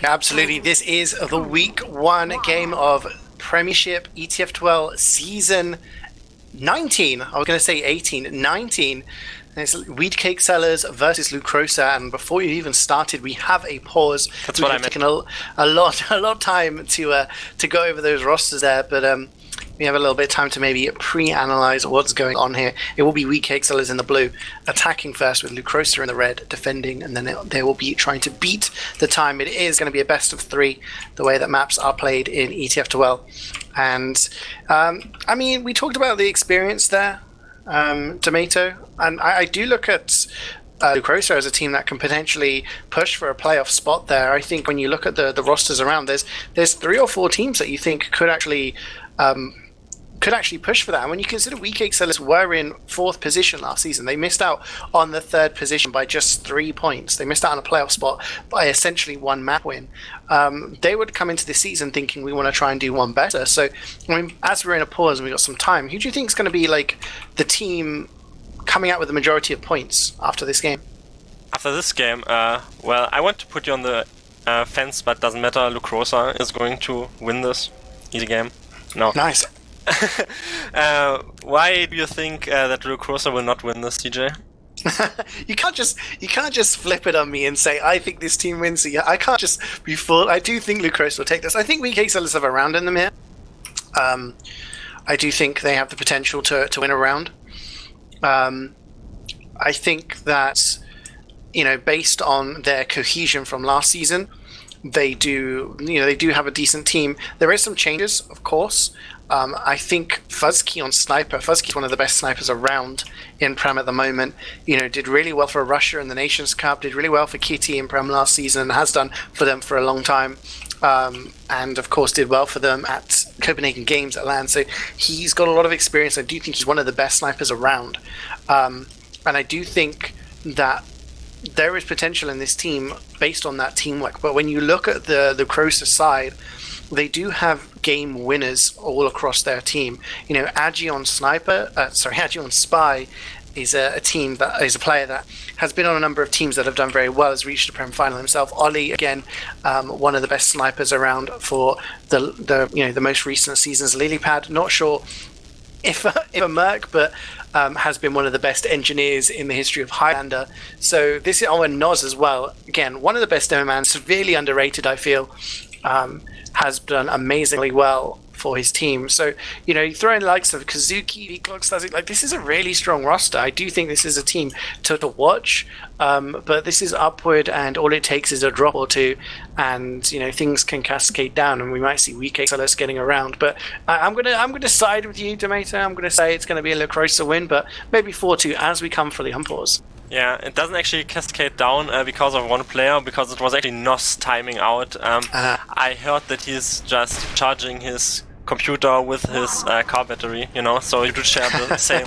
Absolutely. This is the week 1 game of Premiership ETF2L season 19. I was going to say 18, 19. It's Wheat Cake Sellers versus Lucrosa, and before you even started, we have a pause. That's what I meant. Taken a lot of time to go over those rosters there, but we have a little bit of time to maybe pre-analyze what's going on here. It will be Wheat Cake Sellers in the blue, attacking first with Lucrosa in the red, defending, and then they will be trying to beat the time. It is going to be a best of 3, the way that maps are played in ETF2L. And I mean, we talked about the experience there, Domaytoe, and I do look at Lucrosa as a team that can potentially push for a playoff spot there. I think when you look at the rosters around, there's 3 or 4 teams that you think could actually push for that. And when you consider Wheat Cake Sellers were in 4th position last season, they missed out on the 3rd position by just 3 points. They missed out on a playoff spot by essentially 1 map win. They would come into the season thinking we want to try and do one better. So, I mean, as we're in a pause and we've got some time, who do you think is going to be like the team coming out with the majority of points after this game? After this game, well, I want to put you on the fence, but doesn't matter. Lucrosa is going to win this. Easy game. No. Nice. Why do you think that Lucrosa will not win this, CeeJaey? You can't just flip it on me and say I think this team wins. I can't just be fooled. I do think Lucrosa will take this. I think Wheat Cake Sellers have a round in them here. I do think they have the potential to win a round. I think that, based on their cohesion from last season, they do have a decent team. There is some changes, of course. I think Fuzzkey on Sniper. Fuzzkey's one of the best snipers around in Prem at the moment. Did really well for Russia in the Nations Cup. Did really well for Kitty in Prem last season, and has done for them for a long time. And of course did well for them at Copenhagen Games at LAN. So he's got a lot of experience. I do think he's one of the best snipers around. And I do think that there is potential in this team based on that teamwork. But when you look at the Lucrosa side, they do have game winners all across their team. Agi on Spy is a team that is a player that has been on a number of teams that have done very well, has reached the Prem final himself. Ollie, again, one of the best snipers around for the most recent seasons. Lilypad, not sure if a Merc, but has been one of the best engineers in the history of Highlander. So this is and Noz as well. Again, one of the best demo man, severely underrated, I feel. Has done amazingly well for his team. So, you throw in the likes of Kazuki, Viethoofd, this is a really strong roster. I do think this is a team to watch, but this is upward, and all it takes is a drop or two, and things can cascade down, and we might see Wheat Cake Sellers getting around. But I'm gonna side with you, Domaytoe. I'm gonna say it's gonna be a Lucrosa win, but maybe 4-2 as we come for the unpause. Yeah, it doesn't actually cascade down because of one player, because it was actually Nos timing out. I heard that he's just charging his computer with his car battery, so you do share the same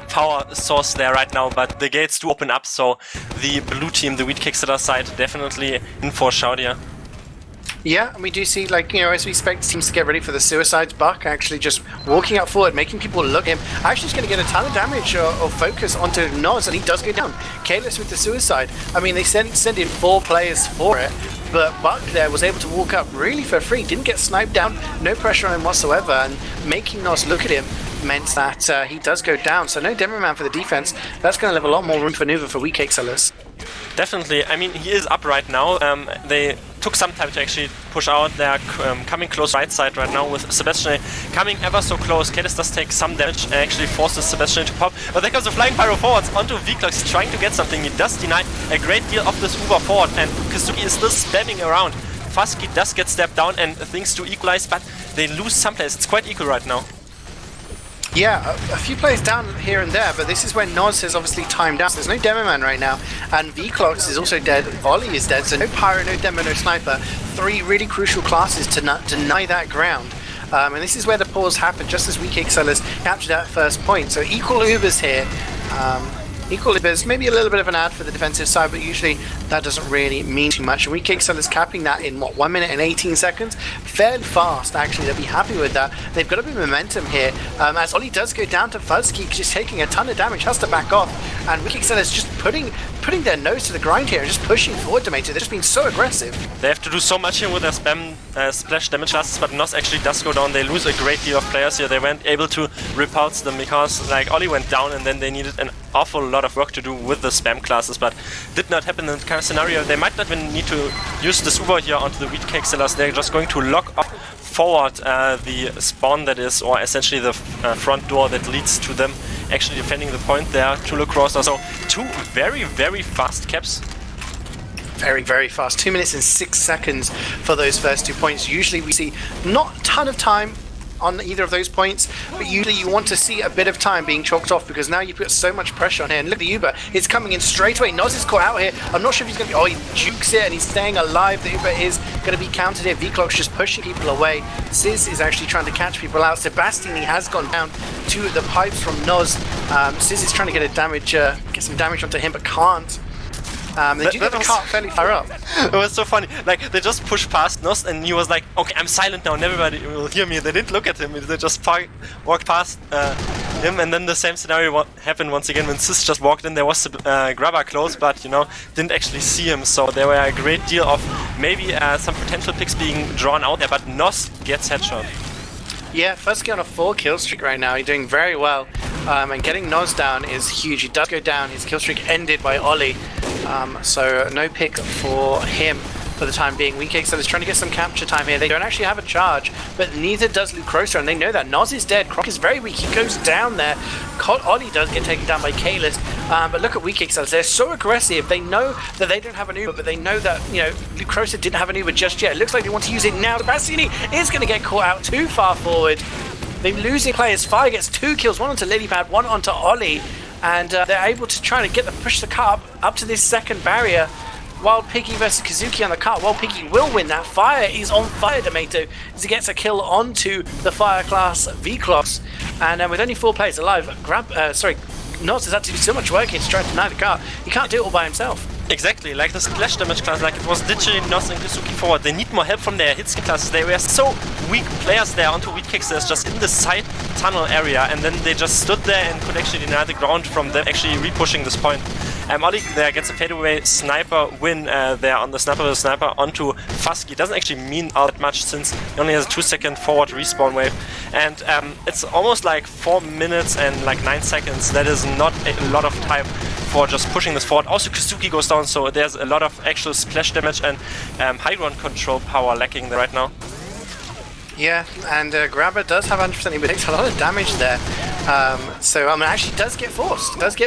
power source there right now, but the gates do open up, so the blue team, the Wheat Cake Seller side, definitely in for a shout here. Yeah, and we do see, as we expect teams to get ready for the Suicides, Buck actually just walking up forward, making people look at him. Actually, he's going to get a ton of damage or focus onto Noz, and he does go down. Kalis with the Suicide. I mean, they sent in 4 players for it, but Buck there was able to walk up really for free, didn't get sniped down, no pressure on him whatsoever, and making Noz look at him meant that he does go down. So no demo man for the defense. That's going to leave a lot more room for maneuver for Wheat Cake Sellers. Definitely. I mean, he is up right now. They took some time to actually push out. They're coming close right side right now with Sebastian coming ever so close. Kalis does take some damage and actually forces Sebastian to pop. But there comes a flying pyro forwards onto Viethoofd, trying to get something. He does deny a great deal of this Uber forward, and Kazuki is still spamming around. Fuzzkey does get stepped down and things do equalize, but they lose some players. It's quite equal right now. Yeah, a few players down here and there, but this is when Noz has obviously timed out. There's no demo man right now, and Viethoofd is also dead. Volley is dead, so no pyro, no demo, no sniper. 3 really crucial classes to not deny that ground. And this is where the pause happened, just as Wheat Cake Sellers captured that first point. So equal Ubers here. equally, there's maybe a little bit of an ad for the defensive side, but usually that doesn't really mean too much. And WeakXL is capping that in, what, 1 minute and 18 seconds? Fairly fast, actually. They'll be happy with that. They've got a bit of momentum here. As Ollie does go down to Fuzzy, just taking a ton of damage, has to back off. And WeakXL is just putting their nose to the grind here and just pushing forward Domaytoe. They're just being so aggressive. They have to do so much here with their spam splash damage classes, but Nos actually does go down. They lose a great deal of players here. They weren't able to repulse them because like Ollie went down and then they needed an awful lot of work to do with the spam classes, but did not happen in that kind of scenario. They might not even need to use the Uber here onto the WeakXLers. They're just going to lock up forward the spawn that is, or essentially the front door that leads to them actually defending the point there to Lucrosa. So 2 very, very fast caps. Very, very fast. 2 minutes and 6 seconds for those first 2 points. Usually we see not a ton of time on either of those points, but usually you want to see a bit of time being chalked off because now you put so much pressure on here. And look at the Uber, it's coming in straight away. Noz is caught out here. I'm not sure if he's going to be, oh, he jukes it and he's staying alive. The Uber is going to be counted here. Vclock's just pushing people away. Ciz is actually trying to catch people out. Sebastiani has gone down to the pipes from Noz. Ciz is trying to get some damage onto him, but can't. They do get the cart fairly far up. It was so funny. Like, they just pushed past Nos and he was like, okay, I'm silent now and everybody will hear me. They didn't look at him. They just walked past him, and then the same scenario happened once again when Ciz just walked in. There was a grabber close, but, you know, didn't actually see him. So there were a great deal of maybe some potential picks being drawn out there, but Nos gets headshot. Yeah, Fuzzy on a 4 kill streak right now. He's doing very well. And getting Noz down is huge. He does go down. His kill streak ended by Ollie. So no pick for him for the time being. WeakXL is trying to get some capture time here. They don't actually have a charge, but neither does Lucrosa, and they know that. Noz is dead. Croc is very weak. He goes down there. Ollie does get taken down by Kalis. But look at WeakXL. They're so aggressive. They know that they don't have an Uber, but they know that, you know, Lucrosa didn't have an Uber just yet. It looks like they want to use it now. Sebastiani is going to get caught out too far forward. They're losing players. Fire gets 2 kills, 1 onto Lilypad, 1 onto Ollie. And they're able to try to push the car up to this second barrier. Wild Piggy versus Kazuki on the cart. Wild Piggy will win that. Fire is on fire, Domaytoe, as he gets a kill onto the fire class V-Closs. And with only 4 players alive, Noz has had to do so much work here to try to deny the cart. He can't do it all by himself. Exactly, like the splash damage class, like it was literally Nos and Kazuki forward. They need more help from their hit skill classes. They were so weak players there onto WeakXL just in the side tunnel area, and then they just stood there and could actually deny the ground from them actually repushing this point. Ollie there gets a fadeaway sniper win there on the sniper onto Fusky. Doesn't actually mean all that much since he only has a 2-second forward respawn wave. And it's almost like 4 minutes and like 9 seconds. That is not a lot of time for just pushing this forward. Also Kazuki goes down, so there's a lot of actual splash damage and high ground control power lacking there right now. Yeah, and Grabber does have 100%, but takes a lot of damage there. Actually does get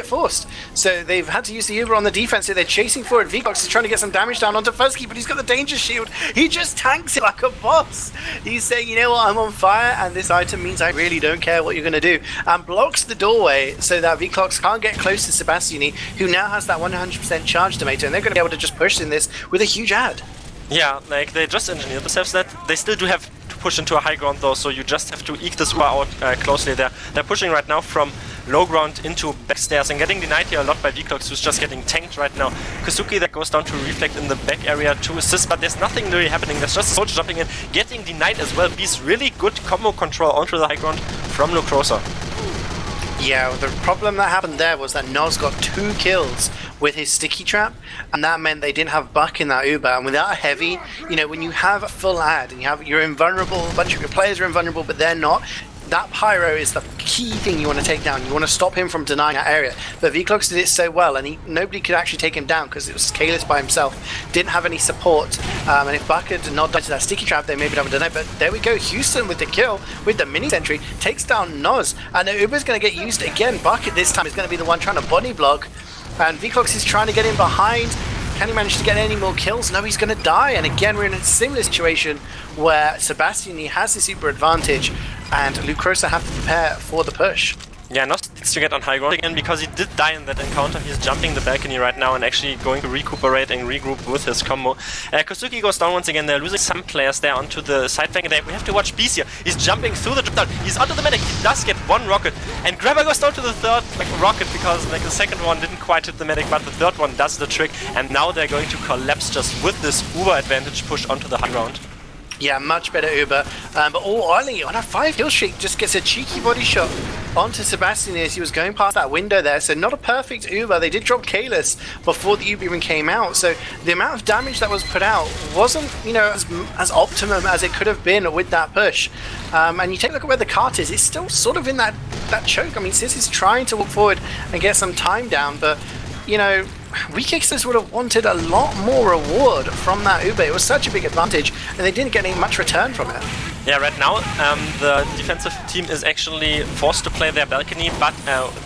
forced. So they've had to use the Uber on the defense. So they're chasing forward. Vclox is trying to get some damage down onto Fuzzy, but he's got the danger shield. He just tanks it like a boss. He's saying, you know what, I'm on fire, and this item means I really don't care what you're going to do. And blocks the doorway so that Vclox can't get close to Sebastiani, who now has that 100% charge Domaytoe, and they're going to be able to just push in this with a huge ad. Yeah, like they just engineered themselves that. They still do have to push into a high ground though, so you just have to eke this out closely there. They're pushing right now from low ground into backstairs and getting denied here a lot by Vclox, who's just getting tanked right now. Kazuki that goes down to reflect in the back area to assist, but there's nothing really happening. There's just a soldier jumping in, getting denied as well. Bees really good combo control onto the high ground from Lucrosa. Yeah, the problem that happened there was that Noz got 2 kills with his sticky trap, and that meant they didn't have Buck in that Uber. And without a heavy, you know, when you have a full ad and you're invulnerable, a bunch of your players are invulnerable, but they're not, that Pyro is the key thing you want to take down. You want to stop him from denying that area. But Vclox did it so well, and nobody could actually take him down because it was Kalis by himself. Didn't have any support. And if Buck had not died to that sticky trap, they maybe would have done it. But there we go. Houston with the kill, with the mini sentry, takes down Noz. And the Uber's going to get used again. Buck at this time is going to be the one trying to body block. And Vclox is trying to get in behind. Can he manage to get any more kills? No, he's going to die. And again, we're in a similar situation where Sebastiani has this super advantage and Lucrosa have to prepare for the push. Yeah, Nos needs to get on high ground again because he did die in that encounter. He's jumping the balcony right now and actually going to recuperate and regroup with his combo. Kosuki goes down once again. They're losing some players there onto the side flank. We have to watch Beast here. He's jumping through the drop down. He's onto the medic. He does get one rocket. And Grabber goes down to the third rocket because the second one didn't quite hit the medic, but the third one does the trick. And now they're going to collapse just with this Uber advantage push onto the high ground. Yeah, much better Uber. But Ollie on a 5 kill streak just gets a cheeky body shot onto Sebastian as he was going past that window there. So not a perfect Uber. They did drop Kalis before the Uber even came out. So the amount of damage that was put out wasn't, as optimum as it could have been with that push. And you take a look at where the cart is. It's still sort of in that choke. I mean, Sis is trying to walk forward and get some time down, but WeKicksters would have wanted a lot more reward from that Uber. It was such a big advantage, and they didn't get any much return from it. Yeah, right now the defensive team is actually forced to play their balcony, but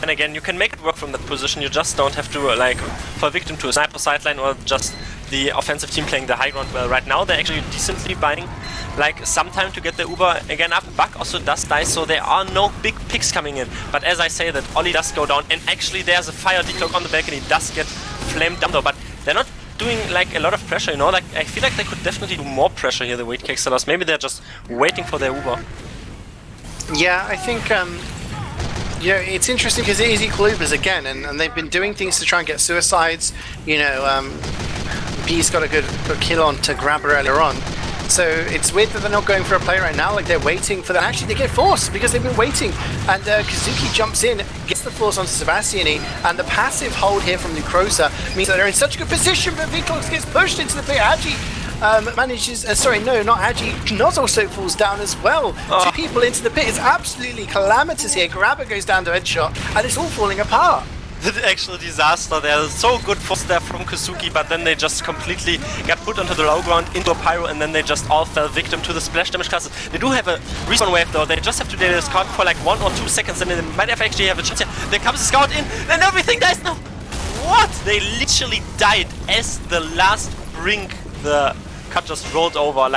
then again, you can make it work from that position. You just don't have to fall victim to a sniper sideline or just the offensive team playing the high ground well. Right now, they're actually decently buying some time to get the Uber again up. Buck also does die, so there are no big picks coming in. But as I say, that Ollie does go down, and actually there's a fire decloak on the balcony, does get flamed down though, but they're not doing a lot of pressure, I feel like they could definitely do more pressure here, the Wiethoofd. Maybe they're just waiting for their Uber. Yeah, I think it's interesting because it is equal Ubers again, and they've been doing things to try and get suicides. B's got a good kill on to grab her earlier on. So it's weird that they're not going for a play right now, they're waiting for that. Actually, they get forced because they've been waiting. And Kazuki jumps in, gets the force onto Sebastiani, and the passive hold here from Lucrosa means that they're in such a good position, but Wiethoofd gets pushed into the pit. Agi manages, not Agi, Noz also falls down as well. Oh. 2 people into the pit. It's absolutely calamitous here. Grabber goes down to headshot, and it's all falling apart. The actual disaster there. So good force there from Kosuki, but then they just completely got put onto the low ground into a pyro, and then they just all fell victim to the splash damage classes. They do have a respawn wave though. They just have to delay the scout for 1 or 2 seconds, and they might have actually have a chance here. There comes the scout in, and everything dies now. What? They literally died as the last brink. The cut just rolled over.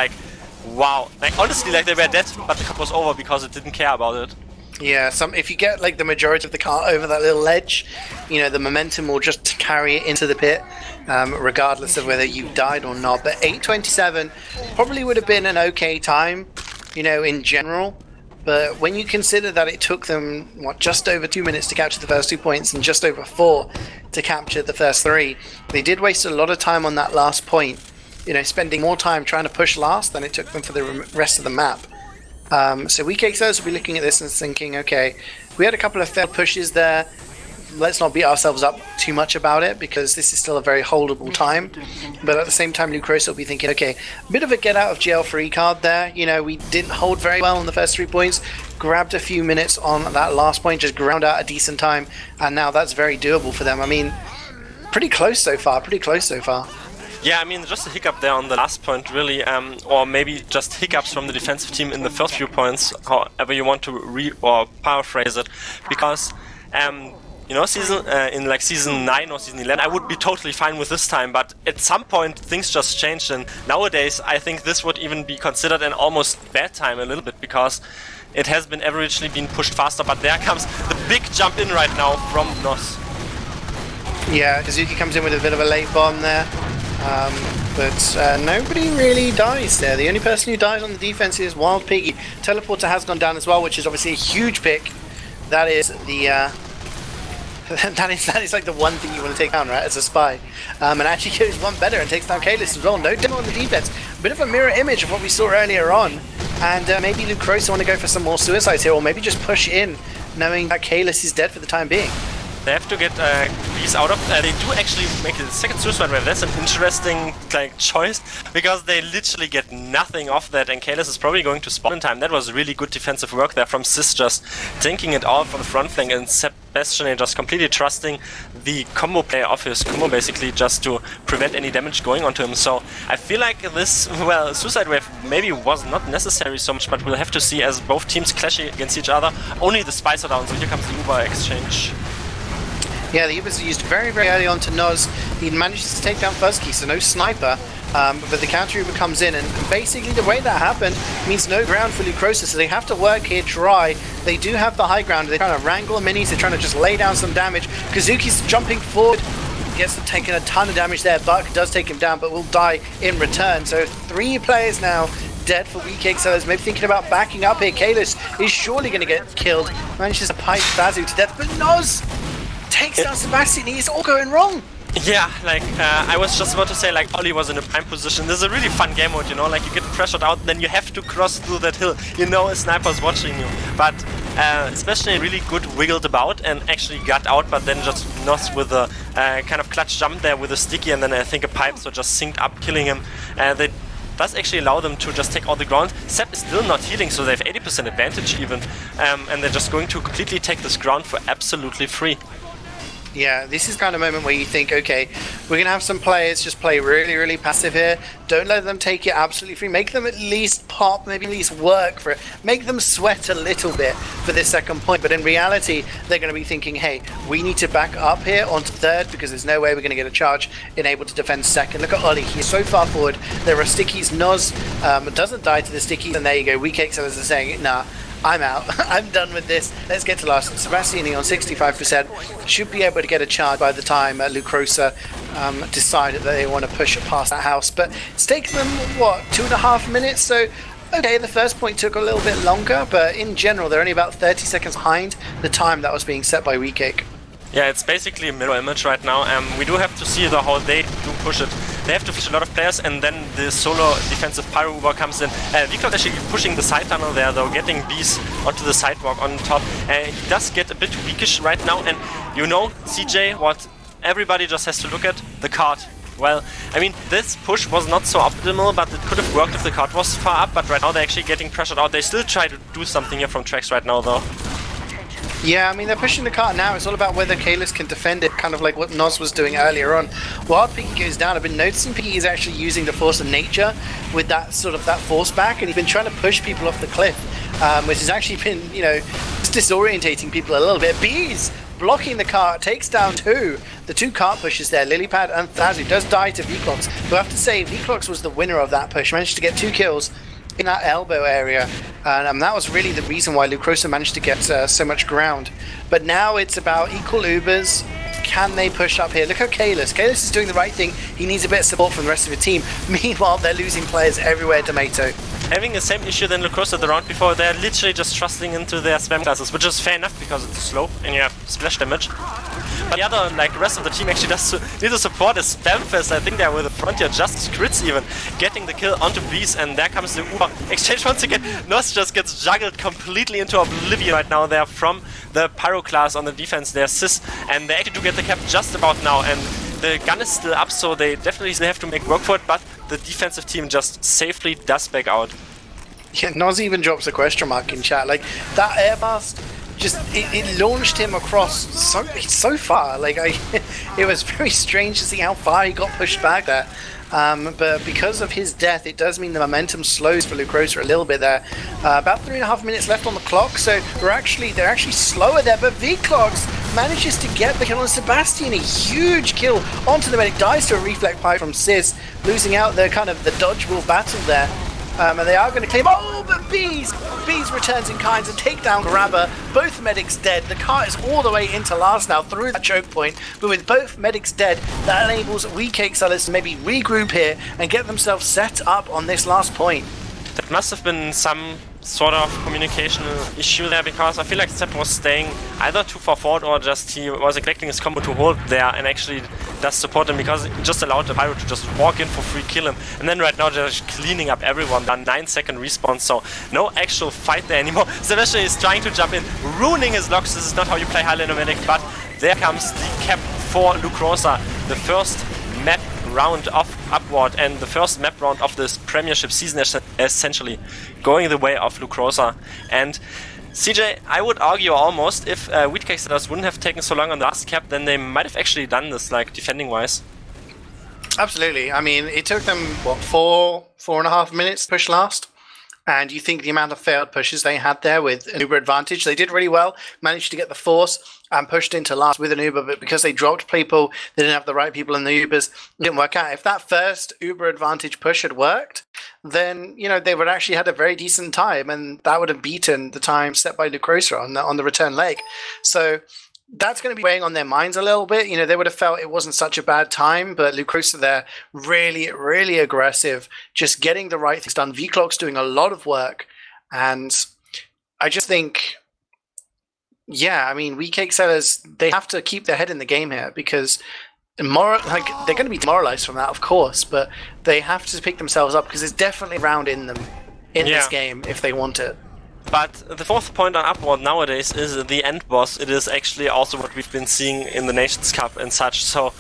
Wow. Honestly, they were dead, but the cut was over because it didn't care about it. Yeah, if you get the majority of the cart over that little ledge, the momentum will just carry it into the pit, regardless of whether you died or not. But 8:27 probably would have been an okay time, in general. But when you consider that it took them, just over 2 minutes to capture the first 2 points and just over 4 to capture the first 3, they did waste a lot of time on that last point, spending more time trying to push last than it took them for the rest of the map. So WeKicksters will be looking at this and thinking, okay, we had a couple of failed pushes there. Let's not beat ourselves up too much about it because this is still a very holdable time. But at the same time, Lucrosa will be thinking, okay, a bit of a get out of jail free card there. We didn't hold very well on the first 3 points, grabbed a few minutes on that last point, just ground out a decent time, and now that's very doable for them. I mean, pretty close so far. Yeah, I mean, just a hiccup there on the last point, really, or maybe just hiccups from the defensive team in the first few points, however you want to or paraphrase it, because, season 9 or season 11, I would be totally fine with this time, but at some point things just changed, and nowadays I think this would even be considered an almost bad time a little bit, because it has been averagely been pushed faster, but there comes the big jump in right now from Nos. Yeah, Kazuki comes in with a bit of a late bomb there. But nobody really dies there. The only person who dies on the defense is Wild Piggy. Teleporter has gone down as well, which is obviously a huge pick. That is the that is the one thing you want to take down, right, as a spy. And actually goes one better and takes down Kalis as well. No demo on the defense. A bit of a mirror image of what we saw earlier on. And maybe Lucrosa want to go for some more suicides here, or maybe just push in, knowing that Kalis is dead for the time being. They have to get Beast out of. They do actually make a second suicide wave. That's an interesting choice because they literally get nothing off that, and Kalis is probably going to spawn in time. That was really good defensive work there from Sis, just tanking it all for the front flank, and Sebastian just completely trusting the combo play of his combo basically just to prevent any damage going onto him. So I feel like this suicide wave maybe was not necessary so much, but we'll have to see as both teams clash against each other. Only the spies are down, so here comes the Uber exchange. Yeah, the Ubers are used very, very early on to Noz. He manages to take down Fuzzy, so no sniper. But the counter Uber comes in, and basically the way that happened means no ground for Lucrosa, so they have to work here dry. They do have the high ground. They're trying to wrangle minis. They're trying to just lay down some damage. Kazuki's jumping forward. Gets taken a ton of damage there. Buck does take him down, but will die in return. So 3 players now dead for Weak Sellers. Maybe thinking about backing up here. Kalis is surely going to get killed. Manages to pipe Fazu to death, but Noz takes down Sebastian. It's all going wrong. Yeah, like, I was just about to say, like, Ollie was in a prime position. This is a really fun game mode, you know, like, you get pressured out, then you have to cross through that hill. You know a sniper's watching you. But, especially really good wiggled about and actually got out, but then just not with a kind of clutch jump there with a sticky, and then I think a pipe, so just synced up, killing him. That does actually allow them to just take all the ground. Sep is still not healing, so they have 80% advantage even. And they're just going to completely take this ground for absolutely free. Yeah, this is kind of a moment where you think, okay, we're going to have some players just play really, really passive here. Don't let them take it absolutely free. Make them at least pop, maybe at least work for it. Make them sweat a little bit for this second point. But in reality, they're going to be thinking, hey, we need to back up here onto third because there's no way we're going to get a charge and able to defend second. Look at Ollie. He's so far forward. There are stickies. Noz doesn't die to the stickies. And there you go. Weak Sellers are saying, nah, I'm out. I'm done with this. Let's get to last. Sebastiani on 65% should be able to get a charge by the time Lucrosa decided that they want to push it past that house. But it's taken them, what, 2.5 minutes? So, okay, the first point took a little bit longer, but in general, they're only about 30 seconds behind the time that was being set by Weak. Yeah, it's basically a mirror image right now. We do have to see how they do push it. They have to push a lot of players, and then the solo defensive Pyro Uber comes in. Wiethoofd actually pushing the side tunnel there, though, getting bees onto the sidewalk on top. He does get a bit weakish right now, and you know, CeeJaey, what everybody just has to look at? The card. Well, I mean, this push was not so optimal, but it could have worked if the card was far up, but right now they're actually getting pressured out. They still try to do something here from tracks right now, though. Yeah, I mean, they're pushing the cart now. It's all about whether Kalis can defend it, kind of like what Noz was doing earlier on. While Piggy goes down, I've been noticing Piggy is actually using the force of nature with that sort of that force back, and he's been trying to push people off the cliff, which has actually been, you know, disorientating people a little bit. Bees blocking the cart, takes down 2. The 2 cart pushes there, Lilypad and Thazu does die to Vclox. But I have to say, Vclox was the winner of that push, managed to get 2 kills in that elbow area, and that was really the reason why Lucrosa managed to get so much ground. But now it's about equal Ubers. Can they push up here? Look at Kalis. Kalis is doing the right thing. He needs a bit of support from the rest of the team. Meanwhile, they're losing players everywhere. Domaytoe having the same issue than Lucrosa the round before. They're literally just trusting into their spam classes, which is fair enough because it's slow and you have splash damage. But the other, like, rest of the team actually does need to support is Spamfest. I think they're with the frontier just crits even, getting the kill onto Beast, and there comes the Uber exchange once again. Nos just gets juggled completely into oblivion right now there from the Pyro class on the defense there, Sis, and they actually do get the cap just about now, and the gun is still up, so they definitely have to make work for it, but the defensive team just safely does back out. Yeah, Noz even drops a question mark in chat. Like, that air blast, just, it launched him across so far. Like, it was very strange to see how far he got pushed back there. But because of his death, it does mean the momentum slows for Lucrosa a little bit there. About 3.5 minutes left on the clock, so they're actually slower there. But Vclox manages to get the kill on Sebastian, a huge kill onto the medic, dies to a reflect pipe from Sis, losing out the kind of the dodgeball battle there. And they are going to claim. Oh, but Bees returns in kind and take down Grabber. Both medics dead. The car is all the way into last now through that choke point. But with both medics dead, that enables Weak Sellers to maybe regroup here and get themselves set up on this last point. That must have been some sort of communication issue there, because I feel like Sepp was staying either too far forward or just he was neglecting his combo to hold there and actually does support him, because it just allowed the Pyro to just walk in for free, kill him, and then right now they're just cleaning up everyone. Done 9-second respawn, so no actual fight there anymore. Sebastian is trying to jump in, ruining his locks. This is not how you play Highlander Medic, but there comes the cap for Lucrosa, the first map round of Upward and the first map round of this Premiership season, essentially going the way of Lucrosa. And CeeJaey, I would argue almost if Weak Sellers wouldn't have taken so long on the last cap, then they might have actually done this, like, defending wise. Absolutely. I mean, it took them what, 4.5 minutes to push last. And you think the amount of failed pushes they had there with an Uber advantage, they did really well, managed to get the force and pushed into last with an Uber, but because they dropped people, they didn't have the right people in the Ubers, it didn't work out. If that first Uber advantage push had worked, then, you know, they would actually had a very decent time, and that would have beaten the time set by Lucrosa on the return leg. So that's going to be weighing on their minds a little bit. You know, they would have felt it wasn't such a bad time, but Lucrosa there, really, really aggressive, just getting the right things done. Vclock's doing a lot of work, and I just think, yeah, I mean, weak cake sellers, they have to keep their head in the game here, because they're going to be demoralized from that, of course, but they have to pick themselves up, because there's definitely a round in them in this game if they want it. But the fourth point on Upward nowadays is the end boss. It is actually also what we've been seeing in the Nations Cup and such. So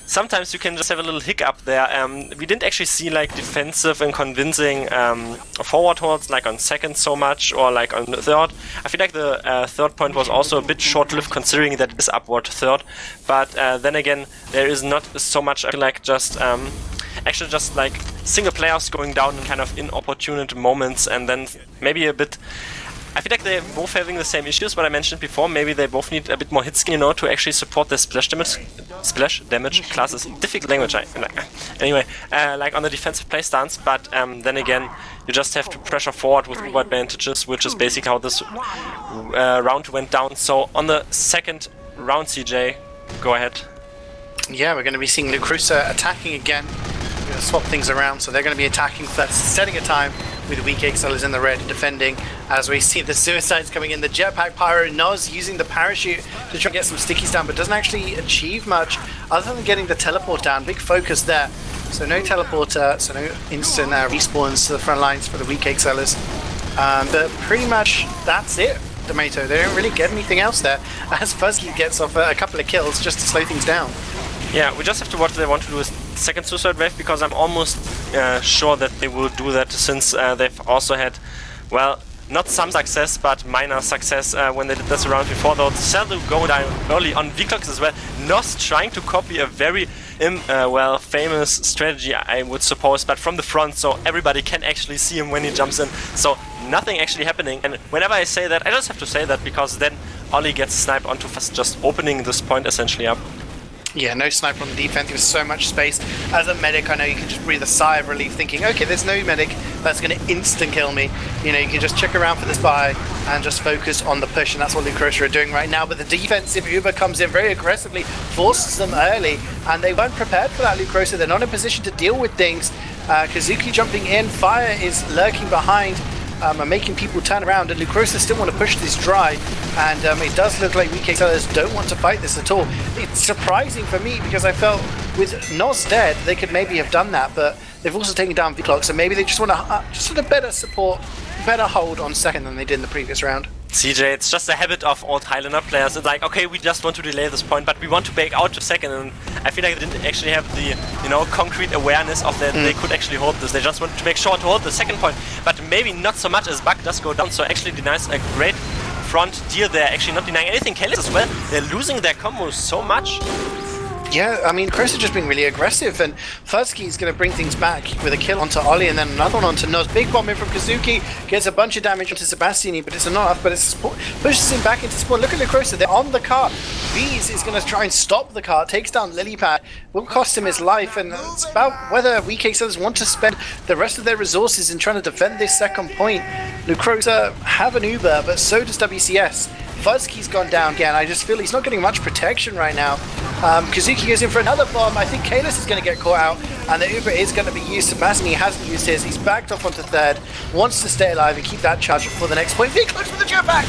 sometimes you can just have a little hiccup there. We didn't actually see like defensive and convincing forward holds like on second so much, or like on the third. I feel like the third point was also a bit short-lived, considering that it is Upward third. But then again, there is not so much, I feel like, just actually just like single players going down in kind of inopportune moments, and then maybe a bit. I feel like they're both having the same issues, what I mentioned before. Maybe they both need a bit more hit skin, you know, to actually support their splash damage classes. Difficult language, anyway, like on the defensive play stance. But then again, you just have to pressure forward with Uber advantages, which is basically how this round went down. So on the second round, CeeJaey, go ahead. Yeah, we're going to be seeing Lucrosa attacking again. We're going to swap things around, so they're going to be attacking first, setting a time with the weak cake sellers in the red, defending as we see the suicides coming in. The jetpack pyro, Noz using the parachute to try and get some stickies down, but doesn't actually achieve much other than getting the teleport down. Big focus there. So no teleporter, so no instant respawns to the front lines for the weak cake sellers. But pretty much that's it. Domaytoe, they don't really get anything else there, as Fuzzy gets off a couple of kills just to slow things down. Yeah, we just have to watch what they want to do with second suicide wave, because I'm almost sure that they will do that, since they've also had, well, not some success, but minor success when they did this round before, though. Zelda go down early on Vclocks as well. Nos trying to copy a very, well, famous strategy, I would suppose, but from the front, so everybody can actually see him when he jumps in. So nothing actually happening, and whenever I say that, I just have to say that because then Ollie gets sniped onto first, just opening this point essentially up. Yeah, no sniper on the defense, there was so much space. As a medic, I know you can just breathe a sigh of relief thinking, okay, there's no medic that's going to instant kill me. You know, you can just check around for the spy and just focus on the push, and that's what Lucrosa are doing right now. But the defensive Uber comes in very aggressively, forces them early, and they weren't prepared for that, Lucrosa. They're not in a position to deal with things. Kazuki jumping in, Fire is lurking behind, and making people turn around, and Lucrosa still want to push this dry, and it does look like weak cake sellers don't want to fight this at all. It's surprising for me, because I felt with Noz dead they could maybe have done that, but they've also taken down Vclock, so maybe they just want to just sort of better support, better hold on second than they did in the previous round. CeeJaey, it's just a habit of old Highlander players. It's like, okay, we just want to delay this point, but we want to back out to second, and I feel like they didn't actually have the, you know, concrete awareness of that they could actually hold this. They just wanted to make sure to hold the second point, but maybe not so much as Bug does go down, so actually denies a great front deal there, actually not denying anything. Kalis as well, they're losing their combos so much. Yeah, I mean, Chris is just being really aggressive, and Fuzzy is going to bring things back with a kill onto Ollie, and then another one onto Noz. Big bomb in from Kazuki, gets a bunch of damage onto Sebastiani, but it's not enough, but it pushes him back into spawn. Look at Lucrosa, they're on the cart. Bees is going to try and stop the cart, takes down Lilypad, will cost him his life, and it's about whether weak cake sellers want to spend the rest of their resources in trying to defend this second point. Lucrosa have an Uber, but so does WCS. Fuzzy's gone down again. I just feel he's not getting much protection right now. Kazuki goes in for another bomb. I think Kalis is going to get caught out, and the Uber is going to be used. Sebastian, he hasn't used his. He's backed off onto third, wants to stay alive and keep that charge for the next point. Vclock with the jetpack!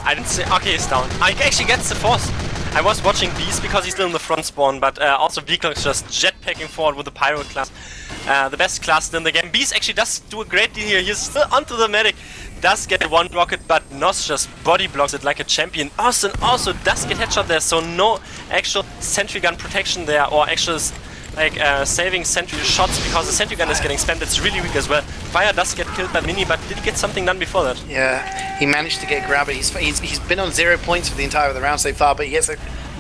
I didn't say. Okay, he's down. I actually gets the force. I was watching Beast because he's still in the front spawn, but also Vclock's just jetpacking forward with the Pyro class. The best class in the game. Beast actually does do a great deal here. He's still onto the medic. Does get one rocket, but Nos just body blocks it like a champion. Austin also does get headshot there, so no actual sentry gun protection there, or actual like saving sentry shots, because the sentry gun is getting spammed. It's really weak as well. Fire does get killed by Mini, but did he get something done before that? Yeah, he managed to get grabbed. He's been on 0 points for the entire of the round so far, but he gets a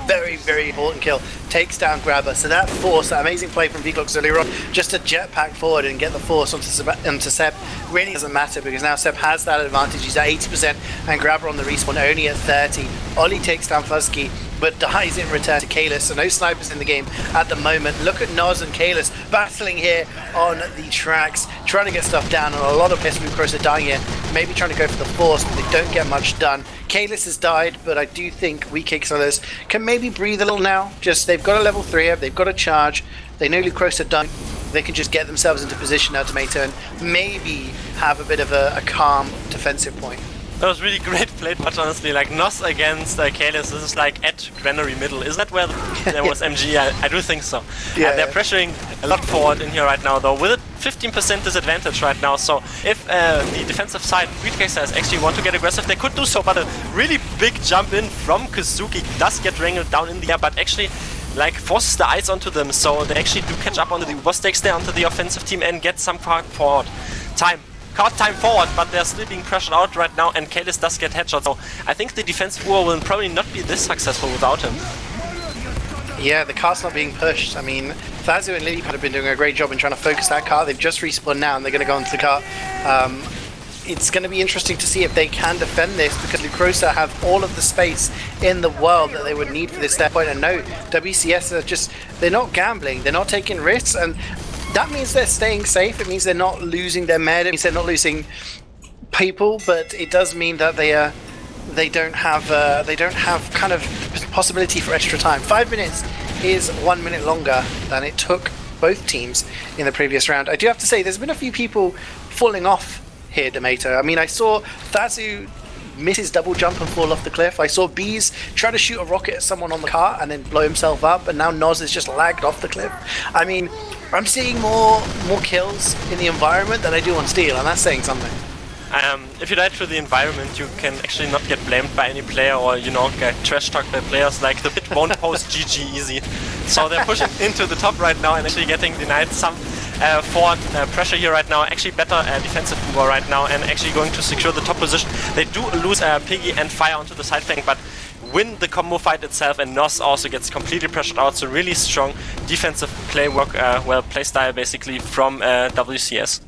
very, very important kill. Takes down Grabber. So that force, that amazing play from Vclox earlier on, just to jetpack forward and get the force onto Seb, really doesn't matter because now Seb has that advantage. He's at 80% and Grabber on the respawn only at 30. Ollie takes down Fuzzy, but dies in return to Kalis. So no snipers in the game at the moment. Look at Noz and Kalis battling here on the tracks, trying to get stuff down, and a lot of players from Lucrosa dying here, maybe trying to go for the force, but they don't get much done. Kalis has died, but I do think WeakXLers can maybe breathe a little now. Just they've got a level 3 up, they've got a charge, they know Lucrosa done. They can just get themselves into position now, Domaytoe, and maybe have a bit of a calm defensive point. That was really great played, but honestly, like Nos against Kalis, this is like at Granary middle. Is that where there was MG? I do think so. Yeah, they're pressuring a lot forward in here right now, though, with a 15% disadvantage right now. So if the defensive side, WeakXLers, actually want to get aggressive, they could do so, but a really big jump in from Kazuki does get wrangled down in the air, but actually like forces the eyes onto them, so they actually do catch up onto the Uber stakes there onto the offensive team and get some forward time. Card time forward, but they're still being pressured out right now, and Kalis does get headshots. So I think the defensive Uber will probably not be this successful without him. Yeah, the car's not being pushed. I mean, Thazu and Lily have been doing a great job in trying to focus that car. They've just respawned now, and they're going to go into the car. It's going to be interesting to see if they can defend this, because Lucrosa have all of the space in the world that they would need for this step point. And no, WCS are just, they're not gambling, they're not taking risks, and that means they're staying safe. It means they're not losing their med, it means they're not losing people, but it does mean that they don't have kind of possibility for extra time. 5 minutes is 1 minute longer than it took both teams in the previous round. I do have to say, there's been a few people falling off here, Domaytoe. I mean, I saw Thazu miss his double jump and fall off the cliff. I saw Bees try to shoot a rocket at someone on the car and then blow himself up, and now Noz is just lagged off the cliff. I mean, I'm seeing more kills in the environment than I do on Steel, and that's saying something. If you die through the environment, you can actually not get blamed by any player, or, you know, get trash talked by players. Like the bit won't post GG easy. So they're pushing into the top right now and actually getting denied some forward pressure here right now. Actually better defensive Uber right now, and actually going to secure the top position. They do lose Piggy and Fire onto the side flank, but win the combo fight itself, and Nos also gets completely pressured out. So really strong defensive play work, play style basically from WCS.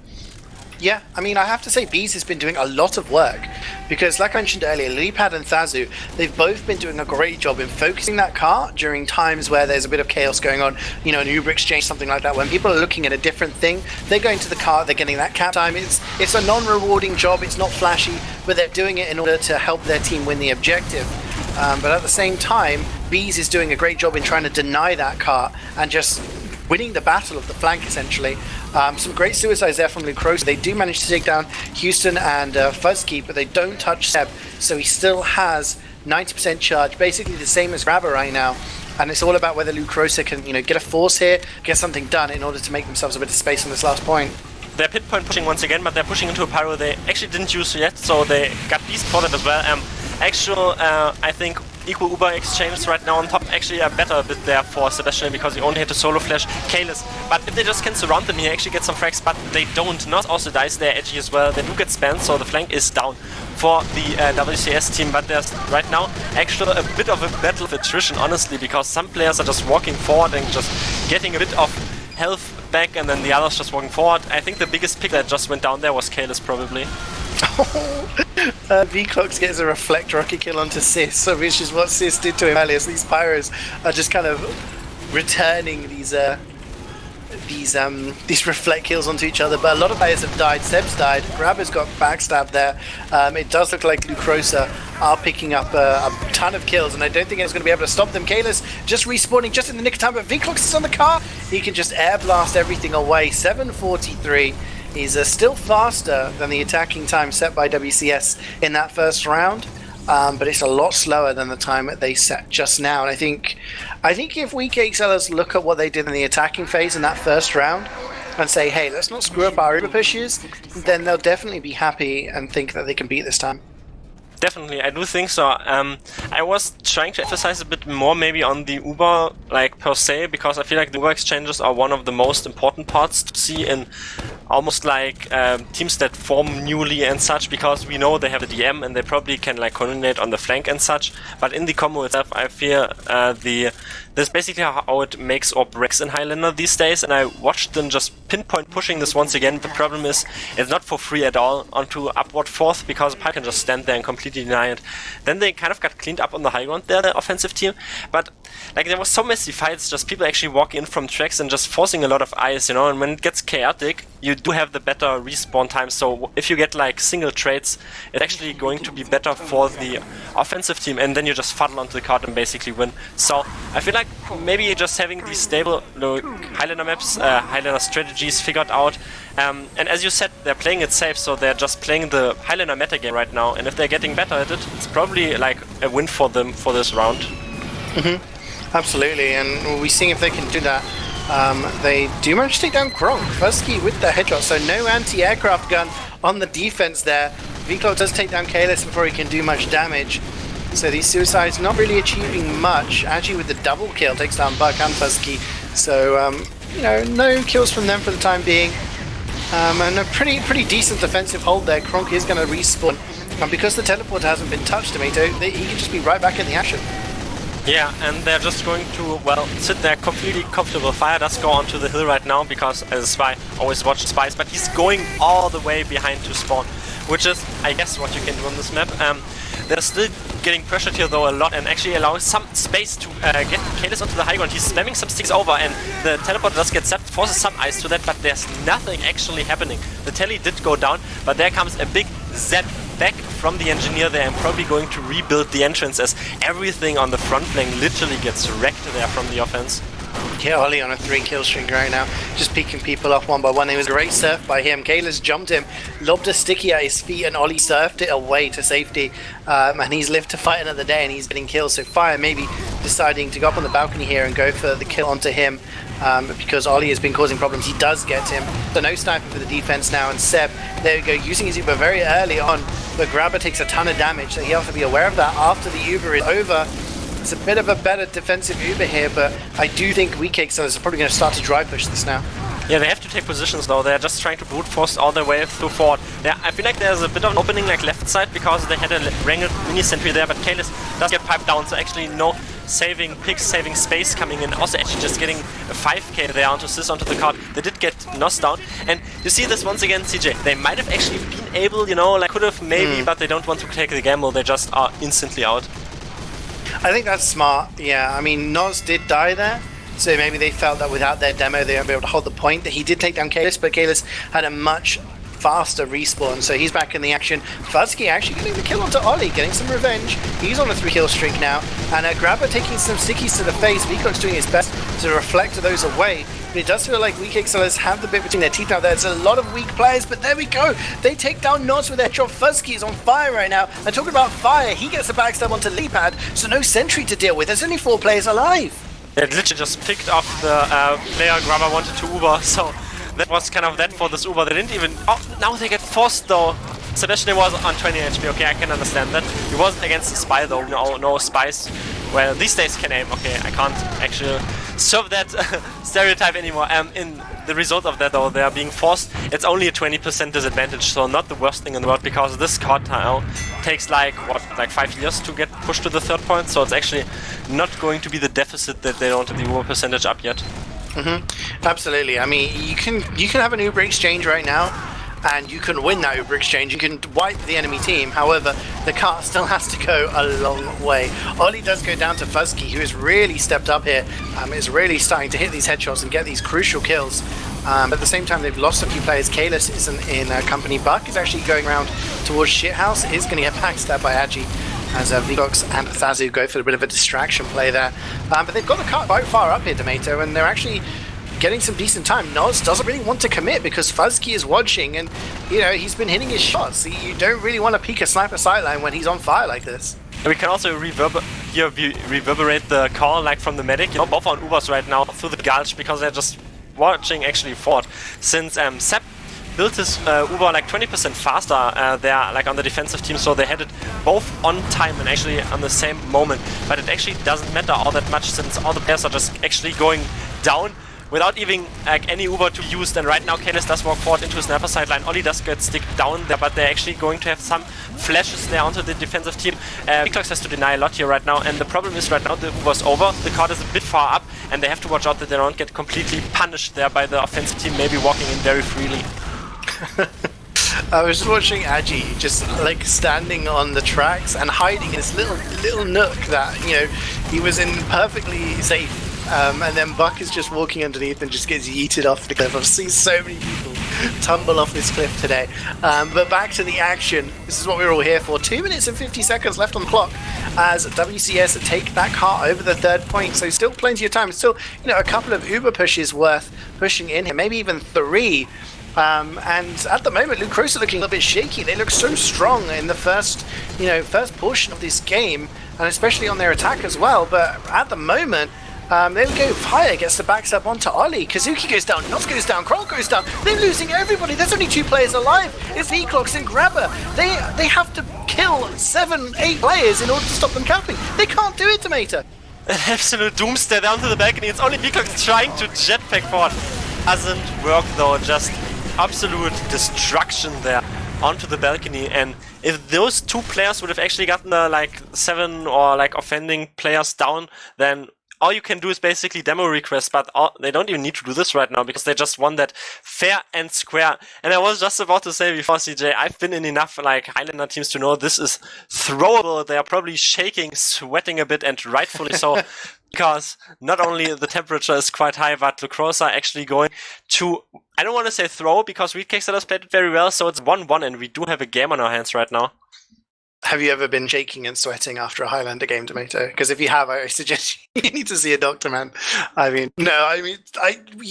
Yeah, I mean, I have to say Bees has been doing a lot of work, because like I mentioned earlier, Lilypad and Thazu, they've both been doing a great job in focusing that car during times where there's a bit of chaos going on, you know, an Uber exchange, something like that. When people are looking at a different thing, they're going to the car, they're getting that cap time. It's a non-rewarding job, it's not flashy, but they're doing it in order to help their team win the objective. But at the same time, Bees is doing a great job in trying to deny that car and just winning the battle of the flank, essentially. Some great suicides there from Lucrosa. They do manage to take down Houston and Fuzzy, but they don't touch Seb, so he still has 90% charge, basically the same as Grabber right now. And it's all about whether Lucrosa can, you know, get a force here, get something done in order to make themselves a bit of space on this last point. They're pit point pushing once again, but they're pushing into a pyro they actually didn't use yet, so they got beast spotted as well. I think equal Uber exchanges right now on top actually are better a bit there for Sebastian, because he only had to solo flash Kalis. But if they just can surround them, he actually gets some frags, but they don't. Not also dies there edgy as well. They do get spanned, so the flank is down for the WCS team. But there's right now actually a bit of a battle of attrition, honestly, because some players are just walking forward and just getting a bit of health back, and then the others just walking forward. I think the biggest pick that just went down there was Kalis, probably. Vclox gets a reflect rocket kill onto Sis, which is what Sis did to him earlier. So these pyros are just kind of returning these reflect kills onto each other. But a lot of players have died. Seb's died. Grabber's got backstabbed there. It does look like Lucrosa are picking up a ton of kills, and I don't think it's going to be able to stop them. Kalis just respawning just in the nick of time, but Vclox is on the car. He can just air blast everything away. 7:43. He's still faster than the attacking time set by WCS in that first round, but it's a lot slower than the time that they set just now. And I think if WeakXLers look at what they did in the attacking phase in that first round and say, hey, let's not screw up our Uber pushes, then they'll definitely be happy and think that they can beat this time. Definitely, I do think so. I was trying to emphasize a bit more maybe on the Uber, like, per se, because I feel like the Uber exchanges are one of the most important parts to see in almost like teams that form newly and such, because we know they have a DM and they probably can like coordinate on the flank and such. But in the combo itself, I fear this is basically how it makes or breaks in Highlander these days. And I watched them just pinpoint pushing this once again. The problem is it's not for free at all onto upward fourth, because Pipe can just stand there and completely deny it. Then they kind of got cleaned up on the high ground there, the offensive team. But like there was so messy fights, just people actually walking in from tracks and just forcing a lot of ice, you know. And when it gets chaotic, you do have the better respawn time. So if you get like single trades, it's actually going to be better for the offensive team, and then you just fuddle onto the card and basically win. So I feel like maybe just having these stable Highlander maps, Highlander strategies figured out. And as you said, they're playing it safe, so they're just playing the Highlander meta game right now. And if they're getting better at it, it's probably like a win for them for this round. Absolutely, and we'll be seeing if they can do that. They do manage to take down Gronk. Fusky with the headshot, so no anti-aircraft gun on the defense there. Wiethoofd does take down Kalis before he can do much damage. So these suicides not really achieving much. Actually with the double kill takes down Buck and Fusky. So, you know, no kills from them for the time being. And a pretty decent defensive hold there. Gronk is going to respawn. And because the teleporter hasn't been touched, Domaytoe, he can just be right back in the action. Yeah, and they're just going to, well, sit there completely comfortable. Fire does go onto the hill right now, because as a spy, always watch spies, but he's going all the way behind to spawn, which is, I guess, what you can do on this map. They're still getting pressured here though a lot, and actually allowing some space to get Kalis onto the high ground. He's spamming some sticks over, and the teleporter does get zapped, forces some ice to that, but there's nothing actually happening. The tele did go down, but there comes a big zap back from the engineer there, and probably going to rebuild the entrance, as everything on the front flank literally gets wrecked there from the offense. Yeah, Ollie on a 3-kill streak right now, just picking people off one by one. It was a great surf by him. Kalis jumped him, lobbed a sticky at his feet, and Ollie surfed it away to safety. And he's lived to fight another day, and he's getting kills. So Fire maybe deciding to go up on the balcony here and go for the kill onto him, because Ollie has been causing problems. He does get him. So no sniping for the defense now, and Seb, there we go, using his Uber very early on. The grabber takes a ton of damage, so he has to be aware of that after the Uber is over. It's a bit of a better defensive Uber here, but I do think WCS is probably going to start to dry push this now. Yeah, they have to take positions though. They're just trying to brute force all their way through forward. Yeah, I feel like there's a bit of an opening like left side, because they had a wrangled mini sentry there, but Kalis does get piped down, so actually no saving picks, saving space coming in. Also actually just getting a 5k there onto Sis onto the card. They did get Nos down, and you see this once again, CeeJaey. They might have actually been able, you know, like could have maybe, but they don't want to take the gamble. They just are instantly out. I think that's smart, yeah. I mean, Nos did die there, so maybe they felt that without their demo they won't be able to hold the point. That he did take down Kalis, but Kalis had a much faster respawn, so he's back in the action. Fusky actually getting the kill onto Ollie, getting some revenge. He's on a 3-kill streak now, and Grabber taking some stickies to the face. Wiethoofd's doing his best to reflect those away, but it does feel like WCS have the bit between their teeth now. There's a lot of weak players, but there we go. They take down Nos with their headshot. Fusky is on fire right now, and talking about fire, he gets a backstab onto Leapad, so no sentry to deal with. There's only 4 players alive. They literally just picked off the player Grabber wanted to Uber, so that was kind of that for this Uber. They didn't even... Oh, now they get forced though. Sebastian was on 20 HP, okay, I can understand that. He wasn't against the spy though, no spies. Well, these days can aim, okay, I can't actually serve that stereotype anymore. In the result of that though, they are being forced. It's only a 20% disadvantage, so not the worst thing in the world, because this card now takes like, what, like 5 years to get pushed to the 3rd point, so it's actually not going to be the deficit that they don't have the Uber percentage up yet. Absolutely. I mean, you can have an Uber exchange right now, and you can win that Uber exchange. You can wipe the enemy team. However, the cart still has to go a long way. Ollie does go down to Fusky, who has really stepped up here. Is really starting to hit these headshots and get these crucial kills. But at the same time, they've lost a few players. Kalis isn't in company. Buck is actually going around towards Shithouse. Is going to get backstabbed by Agi, as Wiethoofd and Thazu go for a bit of a distraction play there. But they've got the cart quite far up here, Domaytoe, and they're actually getting some decent time. Nos doesn't really want to commit, because Fusky is watching, and you know, he's been hitting his shots. You don't really want to peek a sniper sideline when he's on fire like this. We can also reverberate the call like from the medic. You know, both on Ubers right now through the gulch, because they're just watching actually forward. Since Sepp built his Uber like 20% faster there, like on the defensive team, so they had it both on time and actually on the same moment. But it actually doesn't matter all that much, since all the players are just actually going down without even like any Uber to be used. And right now Kalis does walk forward into his sniper sideline. Oli does get stick down there, but they're actually going to have some flashes there onto the defensive team. Viclox has to deny a lot here right now, and the problem is right now the Uber's over, the card is a bit far up, and they have to watch out that they don't get completely punished there by the offensive team, maybe walking in very freely. I was just watching Agi just like standing on the tracks and hiding in this little nook that, you know, he was in perfectly safe. And then Buck is just walking underneath and just gets yeeted off the cliff. I've seen so many people tumble off this cliff today. But back to the action. This is what we're all here for. 2 minutes and 50 seconds left on the clock as WCS take that car over the third point. So still plenty of time. Still, you know, a couple of Uber pushes worth pushing in here. Maybe even 3. And at the moment, Lucrosa looking a little bit shaky. They look so strong in the first portion of this game, and especially on their attack as well. But at the moment, there we go. Fire gets the backs up onto Oli. Kazuki goes down. Noz goes down. Kroll goes down. They're losing everybody. There's only 2 players alive. It's Viclox and Grabber. They have to kill 7, 8 players in order to stop them camping. They can't do it, Domaytoe. An absolute doomsday down to the balcony. It's only Viclox trying to jetpack forward. Doesn't work though. Just absolute destruction there onto the balcony. And if those 2 players would have actually gotten like 7 or like offending players down, then all you can do is basically demo request, but they don't even need to do this right now because they just won that fair and square. And I was just about to say before, CeeJaey, I've been in enough like Highlander teams to know this is throwable. They are probably shaking, sweating a bit, and rightfully so, because not only the temperature is quite high, but Lucrosa actually going to, I don't want to say throw, because Wiethoofd has played it very well, so it's 1-1, and we do have a game on our hands right now. Have you ever been shaking and sweating after a Highlander game, Domaytoe? Because if you have, I suggest you need to see a doctor, man. You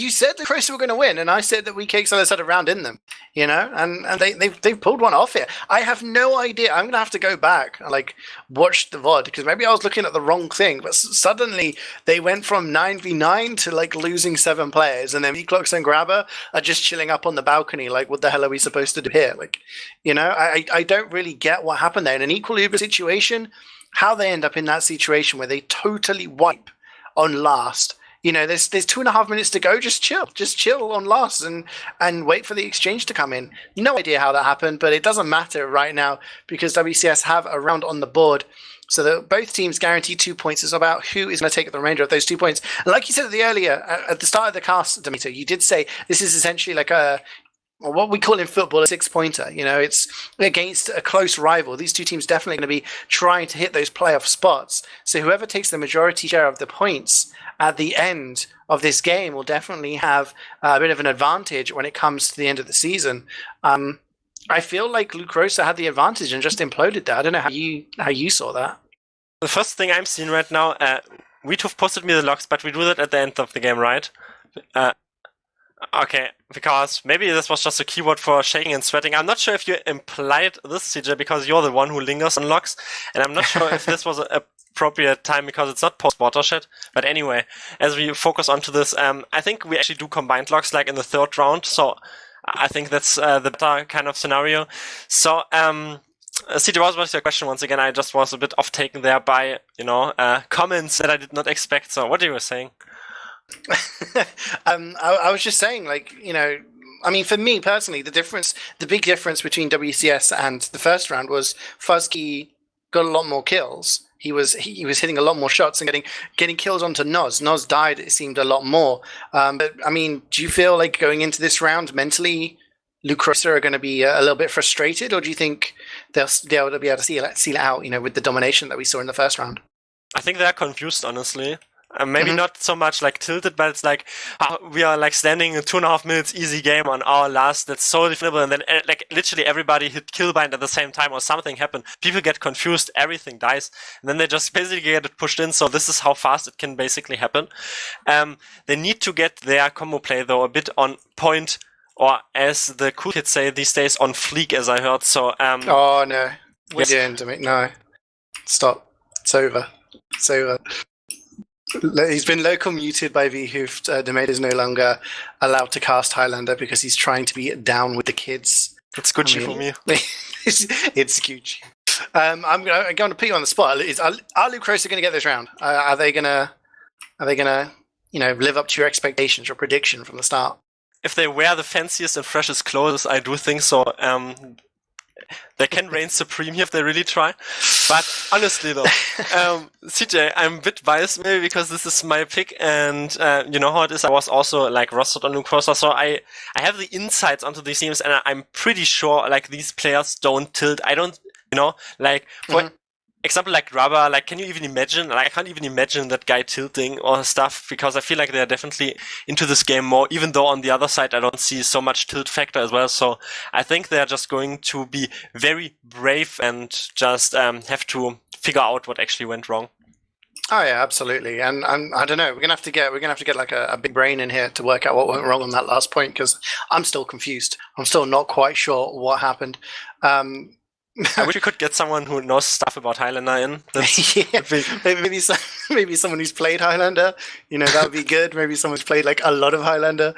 said the Croatia were going to win, and I said that Wiethoofd had a round in them, you know, and they've pulled one off here. I have no idea. I'm going to have to go back and like watch the VOD, because maybe I was looking at the wrong thing, but suddenly they went from 9v9 to like losing 7 players, and then Viclox and Grabber are just chilling up on the balcony like, what the hell are we supposed to do here? Like, you know, I don't really get what happened there. In an equal Uber situation, how they end up in that situation where they totally wipe on last. You know, there's 2.5 minutes to go. Just chill on last and wait for the exchange to come in. No idea how that happened, but it doesn't matter right now because WCS have a round on the board. So that both teams guarantee 2 points. It's about who is going to take the remainder of those 2 points. And like you said at the start of the cast, Domaytoe, you did say this is essentially like what we call in football a 6-pointer. You know, it's against a close rival. These 2 teams definitely going to be trying to hit those playoff spots. So whoever takes the majority share of the points at the end of this game will definitely have a bit of an advantage when it comes to the end of the season. I feel like Lucrosa had the advantage and just imploded there. I don't know how you saw that. The first thing I'm seeing right now, Wiethoofd posted me the logs, but we do that at the end of the game, right? Okay, because maybe this was just a keyword for shaking and sweating. I'm not sure if you implied this, CeeJaey, because you're the one who lingers on logs, and I'm not sure if this was an appropriate time because it's not post-watershed. But anyway, as we focus onto this, I think we actually do combined logs like in the 3rd round, so I think that's the better kind of scenario. So, CeeJaey, what was your question once again? I just was a bit off-taken there by, comments that I did not expect. So what you were saying? I was just saying, like, you know, I mean, for me personally, the big difference between WCS and the first round was Fuzzy got a lot more kills. He was hitting a lot more shots and getting kills onto Noz. Noz died, it seemed, a lot more. But I mean, do you feel like going into this round mentally, Lucrosa are going to be a little bit frustrated, or do you think they'll be able to seal it out, you know, with the domination that we saw in the first round? I think they're confused, honestly. Maybe not so much like tilted, but it's like we are like standing in 2.5 minutes easy game on our last. That's so definable, and then like literally everybody hit killbind at the same time, or something happened. People get confused, everything dies, and then they just basically get it pushed in. So this is how fast it can basically happen. They need to get their combo play though a bit on point, or as the cool kids say these days, on fleek, as I heard. So oh no, we're doing to me. No, stop. It's over. It's over. He's been local muted by Wiethoofd. Domaytoe is no longer allowed to cast Highlander because he's trying to be down with the kids. It's Gucci for me. It's Gucci. I'm going to put you on the spot. Are Lucrosa going to get this round? Are they gonna live up to your expectations or prediction from the start. If they wear the fanciest and freshest clothes, I do think so. They can reign supreme here if they really try. But honestly though, CeeJaey, I'm a bit biased maybe because this is my pick, and you know how it is. I was also like rostered on Lucrosa, so I have the insights onto these teams, and I'm pretty sure like these players don't tilt. I don't, for example, like Rubber, like, can you even imagine? Like, I can't even imagine that guy tilting or stuff, because I feel like they're definitely into this game more, even though on the other side, I don't see so much tilt factor as well. So I think they're just going to be very brave and just have to figure out what actually went wrong. Oh yeah, absolutely. And I don't know, we're gonna have to get like a big brain in here to work out what went wrong on that last point, because I'm still confused. I'm still not quite sure what happened. I wish we could get someone who knows stuff about Highlander in. Maybe someone who's played Highlander. That would be good. Maybe someone who's played like a lot of Highlander.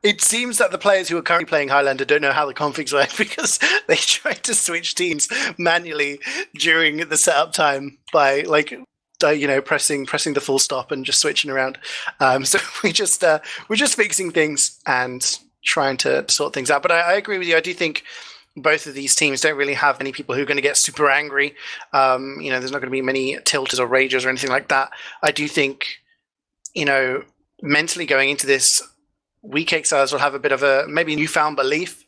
It seems that the players who are currently playing Highlander don't know how the configs work, because they tried to switch teams manually during the setup time by pressing the full stop and just switching around. So we're just fixing things and trying to sort things out. But I agree with you. I do think both of these teams don't really have any people who are going to get super angry. There's not going to be many tilters or ragers or anything like that. I do think, mentally going into this, Weak Exiles will have a bit of a maybe newfound belief,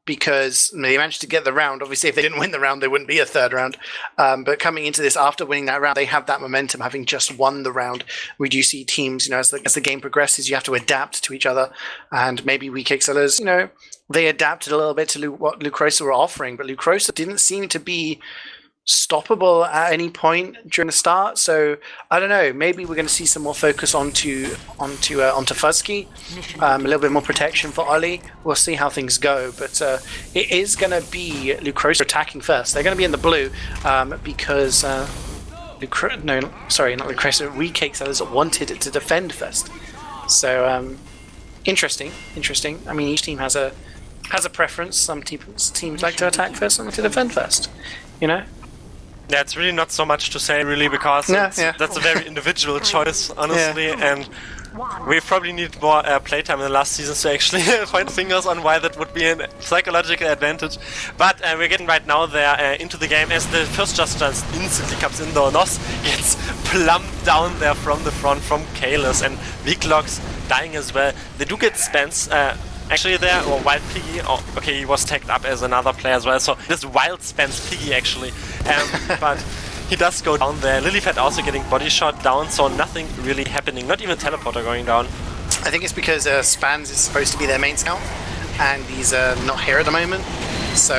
because they managed to get the round. Obviously, if they didn't win the round, there wouldn't be a third round. But coming into this after winning that round, they have that momentum, having just won the round. We do see teams, as the game progresses, you have to adapt to each other. And maybe Weak Exiles, they adapted a little bit to what Lucrosa were offering, but Lucrosa didn't seem to be stoppable at any point during the start. So I don't know. Maybe we're going to see some more focus onto Fuzzy, a little bit more protection for Ollie. We'll see how things go, but it is going to be Lucrosa attacking first. They're going to be in the blue because Weak Exiles wanted to defend first. So interesting. I mean, each team has a preference. Some teams like to attack first, some like to defend first. Yeah, it's really not so much to say, really, because that's a very individual choice, honestly, and we probably need more playtime in the last season to actually point fingers on why that would be a psychological advantage. But we're getting right now there into the game, as the first just instantly comes in, though. Nos gets plumped down there from the front from Kalis, and Weeklock's dying as well. They do get Spence actually there, or Wild Piggy. Oh, okay, he was tagged up as another player as well, so this Wild Spence Piggy actually. But he does go down there. Lilyfat also getting body shot down, so nothing really happening. Not even Teleporter going down. I think it's because Spans is supposed to be their main scout, and he's not here at the moment. So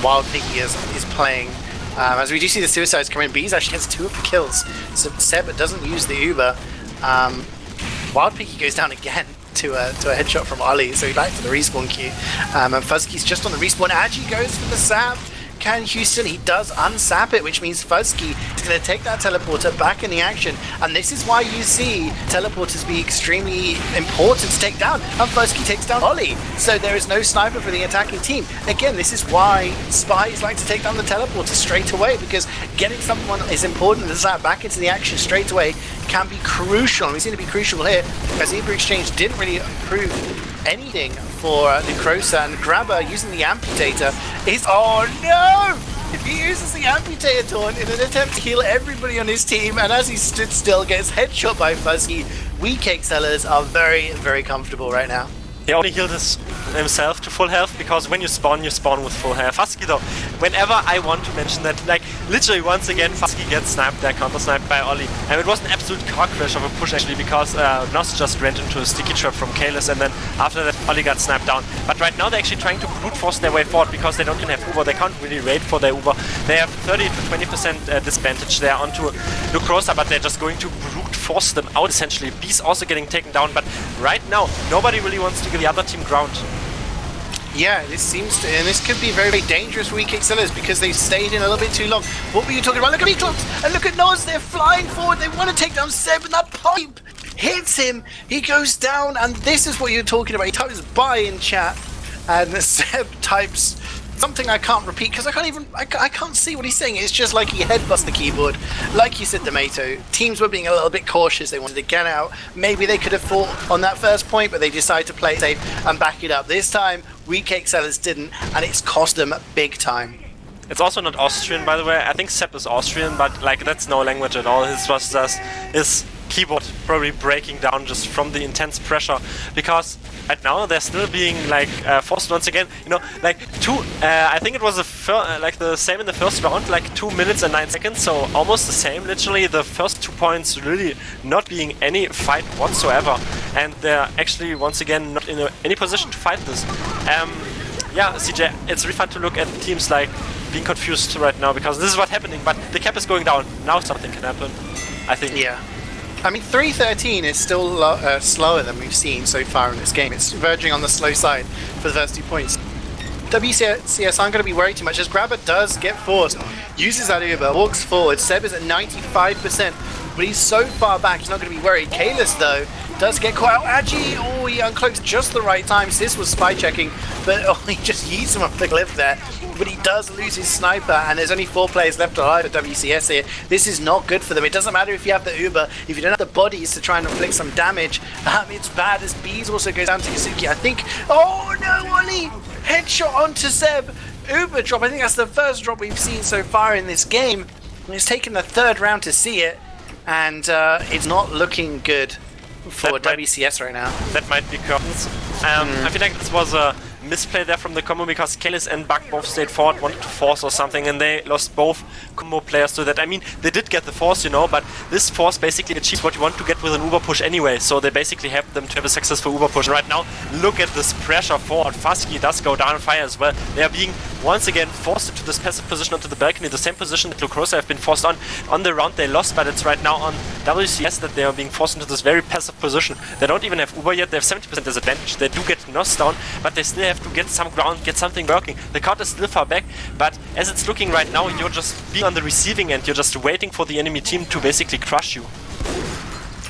Wild Piggy is playing. As we do see the suicides come in, Bees actually gets 2 of the kills. So Seb doesn't use the Uber. Wild Piggy goes down again to a headshot from Ollie, so he's back to the respawn queue. And Fuzzy's just on the respawn. Agi goes for the sap. Can Houston? He does unsap it, which means Fuzzy is going to take that teleporter back in the action. And this is why you see teleporters be extremely important to take down. And Fuzzy takes down Ollie. So there is no sniper for the attacking team. Again, this is why spies like to take down the teleporter straight away, because getting someone as important as that back into the action straight away can be crucial. And we seem to be crucial here, as Ebra Exchange didn't really improve anything for Lucrosa, and Grabber using the Amputator is... Oh no! He uses the Amputator taunt in an attempt to heal everybody on his team, and as he stood still, gets headshot by Fuzzy. Weak Exiles are very, very comfortable right now. He only healed himself to full health, because when you spawn with full health. Fusky though, whenever I want to mention that, like, literally once again, Fusky gets sniped there, counter-sniped by Ollie. And it was an absolute car crash of a push actually, because Nos just ran into a sticky trap from Kalis, and then after that Ollie got sniped down. But right now they're actually trying to brute force their way forward, because they don't even have Uber. They can't really raid for their Uber. They have 30 to 20% disadvantage there onto Lucrosa, but they're just going to brute force them out essentially. Beast also getting taken down, but right now nobody really wants to give the other team ground. Yeah, this seems to, and this could be very, very dangerous for Weak Exiles, because they've stayed in a little bit too long. What were you talking about? Look at Weeklock's and look at Nos, they're flying forward, they want to take down Seb, and that pipe hits him, he goes down, and this is what you're talking about. He types buy in chat, and Seb types something I can't repeat because I can't see what he's saying. It's just like he headbutts the keyboard. Like you said, Domaytoe, teams were being a little bit cautious. They wanted to get out. Maybe they could have fought on that first point, but they decided to play it safe and back it up. This time, Weak Cake Sellers didn't, and it's cost them big time. It's also not Austrian, by the way. I think Sepp is Austrian, but like that's no language at all. His was just his keyboard probably breaking down just from the intense pressure, because right now they're still being like forced once again. You know, like I think it was like the same in the first round, like 2 minutes and 9 seconds, so almost the same. Literally, the first 2 points really not being any fight whatsoever, and they're actually once again not in any position to fight this. Yeah, CeeJaey, it's really fun to look at teams like being confused right now because this is what's happening, but the cap is going down. Now something can happen, I think. Yeah. I mean, 3:13 is still slower than we've seen so far in this game. It's verging on the slow side for the first 2 points. WCS aren't going to be worried too much as Grabber does get forced, uses that Uber, walks forward. Seb is at 95%, but he's so far back he's not going to be worried. Kalis, though, does get caught out. Agi, oh, he uncloaks just the right time. Sis was spy checking, but he just yeets him off the cliff there. But he does lose his sniper, and there's only 4 players left alive at WCS here. This is not good for them. It doesn't matter if you have the Uber, if you don't have the bodies to try and inflict some damage. It's bad as Bees also goes down to Yasuki. I think, oh no, Ollie! Headshot onto Seb. Uber drop. I think that's the first drop we've seen so far in this game. And it's taken the 3rd round to see it, and it's not looking good for WCS right now. That might be curtains. I feel like this was a misplay there from the combo because Kalis and Buck both stayed forward, wanted to force or something, and they lost both combo players to that. I mean, they did get the force, you know, but this force basically achieves what you want to get with an Uber push anyway, so they basically helped them to have a successful Uber push. And right now, look at this pressure forward. Fusky does go down fire as well. They are being once again forced into this passive position onto the balcony, the same position that Lucrosa have been forced on the round they lost, but it's right now on WCS that they are being forced into this very passive position. They don't even have Uber yet, they have 70% disadvantage. They do get Nos down, but they still have to get some ground, get something working. The card is still far back, but as it's looking right now, you're just being on the receiving end, you're just waiting for the enemy team to basically crush you.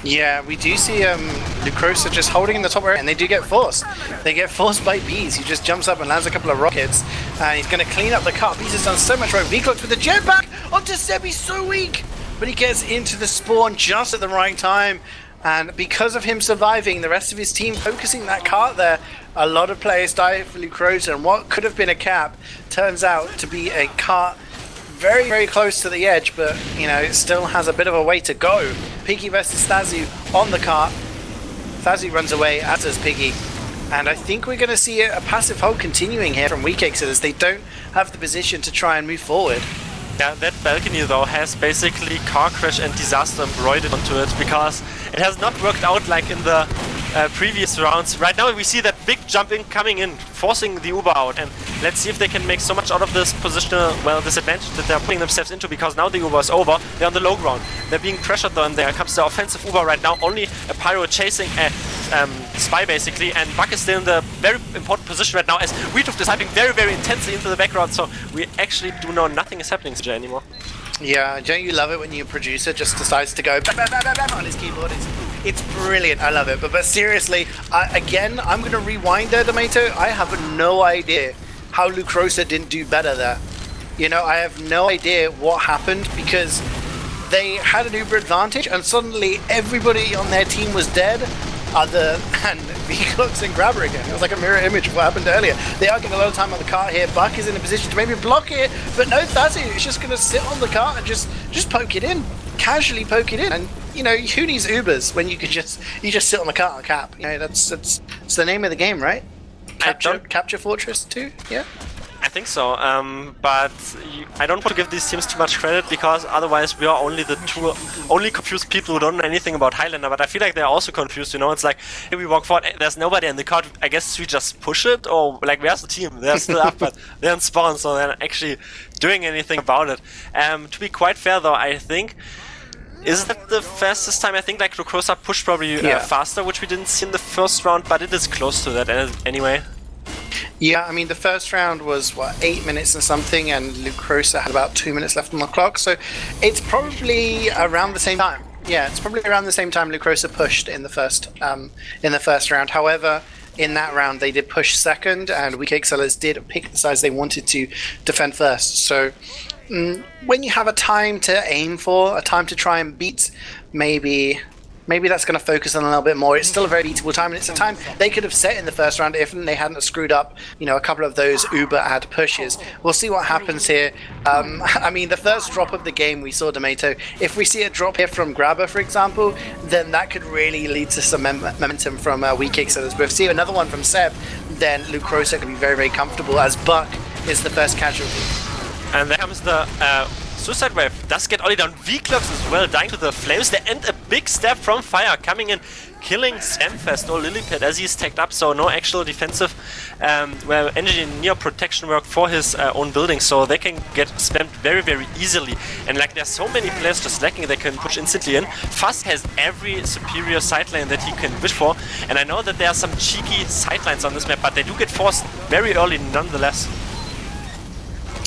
Yeah, we do see Lucrosa just holding in the top area, and they do get forced. They get forced by Bees. He just jumps up and lands a couple of rockets, and he's going to clean up the car. Bees has done so much right. Wiethoofd with the jetpack onto Seb. He's so weak, but he gets into the spawn just at the right time. And because of him surviving, the rest of his team focusing that cart there, a lot of players die for Lucrosa, and what could have been a cap turns out to be a cart very, very close to the edge, but, you know, it still has a bit of a way to go. Piggy versus Thazu on the cart. Thazu runs away, as does Piggy. And I think we're going to see a passive hold continuing here from Weak Cake Sellers. They don't have the position to try and move forward. Yeah, that balcony though has basically car crash and disaster embroidered onto it because it has not worked out like in the previous rounds. Right now we see that big jump in coming in, forcing the Uber out, and let's see if they can make so much out of this positional, well, disadvantage that they're putting themselves into, because now the Uber is over, they're on the low ground, they're being pressured though, and there comes the offensive Uber right now, only a Pyro chasing a Spy basically, and Buck is still in the very important position right now as Wiethoofd is hyping very, very intensely into the background, so we actually do know nothing is happening CeeJaey anymore. Yeah, don't you love it when your producer just decides to go bam, bam, bam, bam, bam on his keyboard? It's brilliant, I love it. But seriously, again, I'm going to rewind there, Domaytoe. I have no idea how Lucrosa didn't do better there. You know, I have no idea what happened, because they had an Uber advantage and suddenly everybody on their team was dead other than Wiethoofd and Grabber again. It was like a mirror image of what happened earlier. They are getting a lot of time on the cart here. Buck is in a position to maybe block it, but no, Thazu is just going to sit on the cart and just poke it in, casually poke it in. And you know, who needs Ubers when you just sit on the cart and cap? You know, that's the name of the game, right? Capture Fortress 2, yeah. I think so, but I don't want to give these teams too much credit, because otherwise we are only the only confused people who don't know anything about Highlander. But I feel like they're also confused, you know. It's like, hey, we walk forward, there's nobody in the card. I guess we just push it, or like, where's the team? They're still up, but they're in spawn, so they're not actually doing anything about it. To be quite fair though, I think, is that the fastest time? I think like Lucrosa pushed probably faster, which we didn't see in the first round, but it is close to that anyway. Yeah, I mean, the first round was, what, 8 minutes and something, and Lucrosa had about 2 minutes left on the clock, so it's probably around the same time. Yeah, it's probably around the same time Lucrosa pushed in the first round. However, in that round they did push second, and WCS did pick the sides they wanted to defend first. So when you have a time to aim for, a time to try and beat, maybe that's going to focus on a little bit more. It's still a very beatable time, and it's a time they could have set in the first round if they hadn't screwed up, a couple of those uber ad pushes. We'll see what happens here. I mean, the first drop of the game we saw Domaytoe. If we see a drop here from Grabber, for example, then that could really lead to some momentum from WCS. But if we see another one from Seb, then Lucrosa can be very, very comfortable, as Buck is the first casualty. And there comes the Suicide Wave. Does get Ollie down. V-Clocks as well, dying to the flames there, and a big step from Fire coming in, killing Sandfest or Lillipad as he's tagged up, so no actual defensive engineer protection work for his own building, so they can get spammed very, very easily. And like, there's so many players just lacking, they can push instantly in. Fuzz has every superior side lane that he can wish for, and I know that there are some cheeky sidelines on this map, but they do get forced very early nonetheless.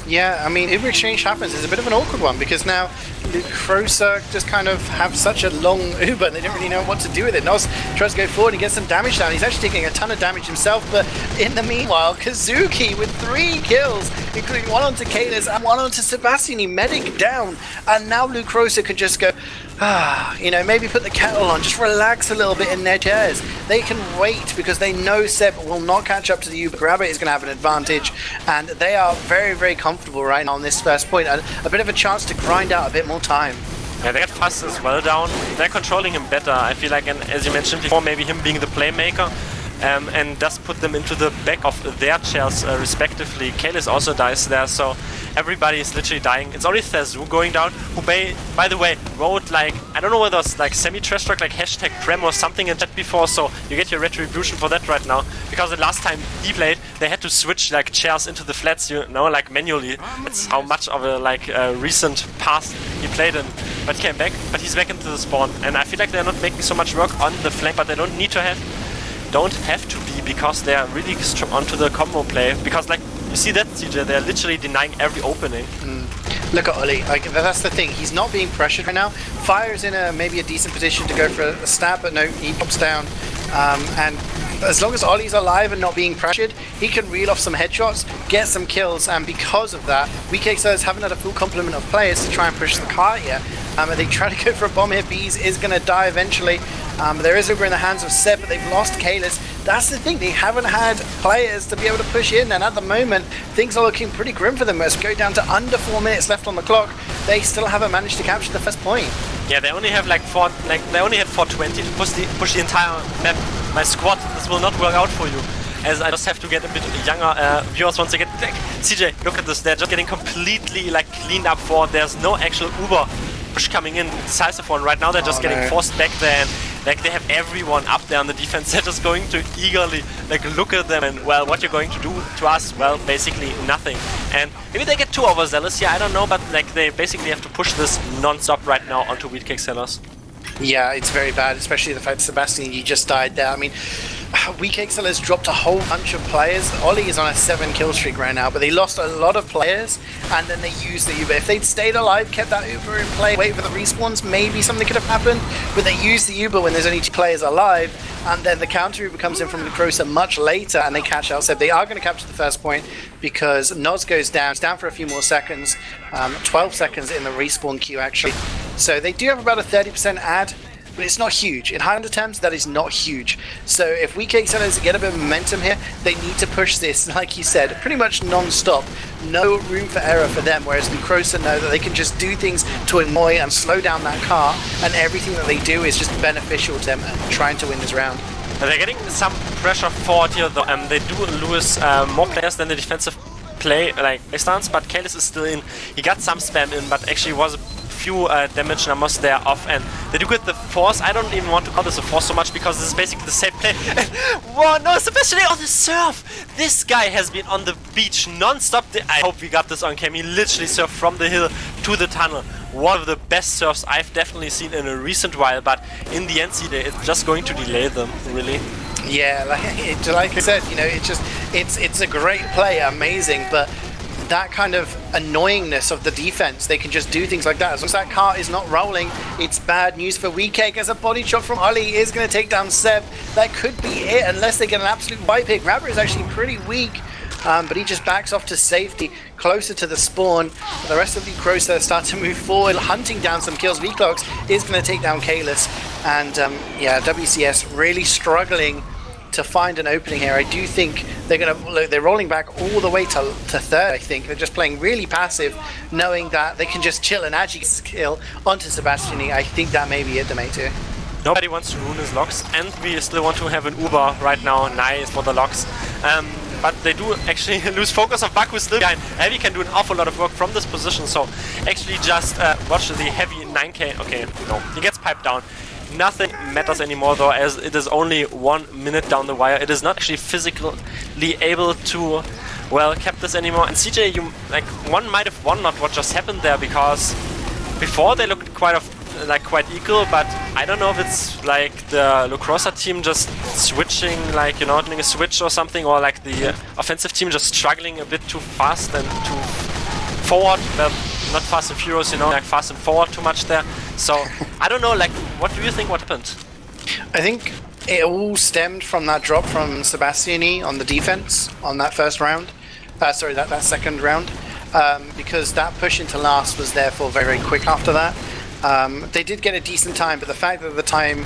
Yeah, I mean, Uber exchange happens. It's a bit of an awkward one because now Lucrosa just kind of have such a long Uber and they don't really know what to do with it. Nos tries to go forward and get some damage down. He's actually taking a ton of damage himself, but in the meanwhile, Kazuki with 3 kills, including one onto Kalis and one onto Sebastian, medic down. And now Lucrosa can just go, maybe put the kettle on, just relax a little bit in their chairs. They can wait because they know Seb will not catch up to the Uber. Grabber is going to have an advantage, and they are very, very comfortable right now on this first point. A bit of a chance to grind out a bit more time. Yeah, they got Fuzz as well down. They're controlling him better, I feel like, and as you mentioned before, maybe him being the playmaker. And does put them into the back of their chairs respectively. Kalis also dies there, so everybody is literally dying. It's only Thazu going down, who by the way wrote, like, I don't know whether it's like semi-trash talk, like hashtag Prem or something in chat before, so you get your retribution for that right now, because the last time he played they had to switch like chairs into the flats, like manually. That's how much of a recent past he played in, but he came back, but he's back into the spawn, and I feel like they're not making so much work on the flank, but they don't have to be, because they are really strong onto the combo play. Because, like, you see that, CeeJaey, they're literally denying every opening. Look at Ollie, that's the thing, he's not being pressured right now. Fire's in maybe a decent position to go for a stab, but no, he pops down. And as long as Ollie's alive and not being pressured, he can reel off some headshots, get some kills, and because of that, WCS haven't had a full complement of players to try and push the cart yet. They try to go for a bomb here. Bees is going to die eventually. There is Uber in the hands of Seb, but they've lost Kalis. That's the thing, they haven't had players to be able to push in, and at the moment, things are looking pretty grim for them. As we go down to under 4 minutes left on the clock, they still haven't managed to capture the first point. Yeah, they only have they only had 420 to push the entire map. My squad, this will not work out for you. As I just have to get a bit younger viewers once again. CeeJaey, look at this, they're just getting completely cleaned up for. There's no actual Uber push coming in, decisive one. Right now they're just getting forced back there, and they have everyone up there on the defense. They're just going to eagerly look at them, and well, what you're going to do to us? Well, basically nothing. And maybe they get too overzealous here, I don't know, but they basically have to push this non-stop right now onto WCS. Yeah, it's very bad, especially the fact that Sebastian, you just died there. I mean, WCS has dropped a whole bunch of players. Ollie is on a 7 kill streak right now, but they lost a lot of players, and then they used the Uber. If they'd stayed alive, kept that Uber in play, wait for the respawns, maybe something could have happened, but they used the Uber when there's only 2 players alive, and then the counter Uber comes in from Lucrosa much later, and they catch out. So they are going to capture the first point, because Nos goes down. It's down for a few more seconds, 12 seconds in the respawn queue actually. So they do have about a 30% ad, but it's not huge. In Highlander terms, that is not huge. So if WCS get a bit of momentum here, they need to push this, like you said, pretty much non-stop. No room for error for them, whereas Lucrosa know that they can just do things to annoy and slow down that car, and everything that they do is just beneficial to them trying to win this round. They're getting some pressure forward here, though. They do lose more players than the defensive play stance, but Kalis is still in. He got some spam in, but actually was few damage numbers there off, and they do get the force. I don't even want to call this a force so much, because this is basically the safe play. Whoa, no, especially on the surf! This guy has been on the beach non-stop. I hope we got this on cam. He literally surfed from the hill to the tunnel. One of the best surfs I've definitely seen in a recent while, but in the end, CeeJaey, it's just going to delay them, really. Yeah, like I said, it's a great play, amazing, but that kind of annoyingness of the defense, they can just do things like that. As long as that cart is not rolling, it's bad news for Wiethoofd, as a body shot from Ollie is going to take down Seb. That could be it, unless they get an absolute white pick. Grabber is actually pretty weak, but he just backs off to safety, closer to the spawn. The rest of the Lucrosa start to move forward, hunting down some kills. Wiethoofd is going to take down Kalis, and yeah, WCS really struggling to find an opening here. I do think they're rolling back all the way to third. I think they're just playing really passive, knowing that they can just chill and actually kill onto Sebastian. I think that may be it, Domaytoe. Nobody wants to ruin his locks, and we still want to have an Uber right now. Nice for the locks. But they do actually lose focus of Baku still behind. Heavy can do an awful lot of work from this position, so actually just watch the Heavy 9k. Okay, no, he gets piped down. Nothing matters anymore though, as it is only 1 minute down the wire. It is not actually physically able to, well, cap this anymore. And CeeJaey, one might have wondered what just happened there, because before they looked quite equal, but I don't know if it's like the Lucrosa team just switching, doing a switch or something, or like the offensive team just struggling a bit too fast and too forward. Well, not fast and furious, fast and forward too much there. So I don't know, what do you think what happened? I think it all stemmed from that drop from Sebastian on the defense on that first round. Sorry, that second round. Because that push into last was therefore very, very quick after that. They did get a decent time, but the fact that the time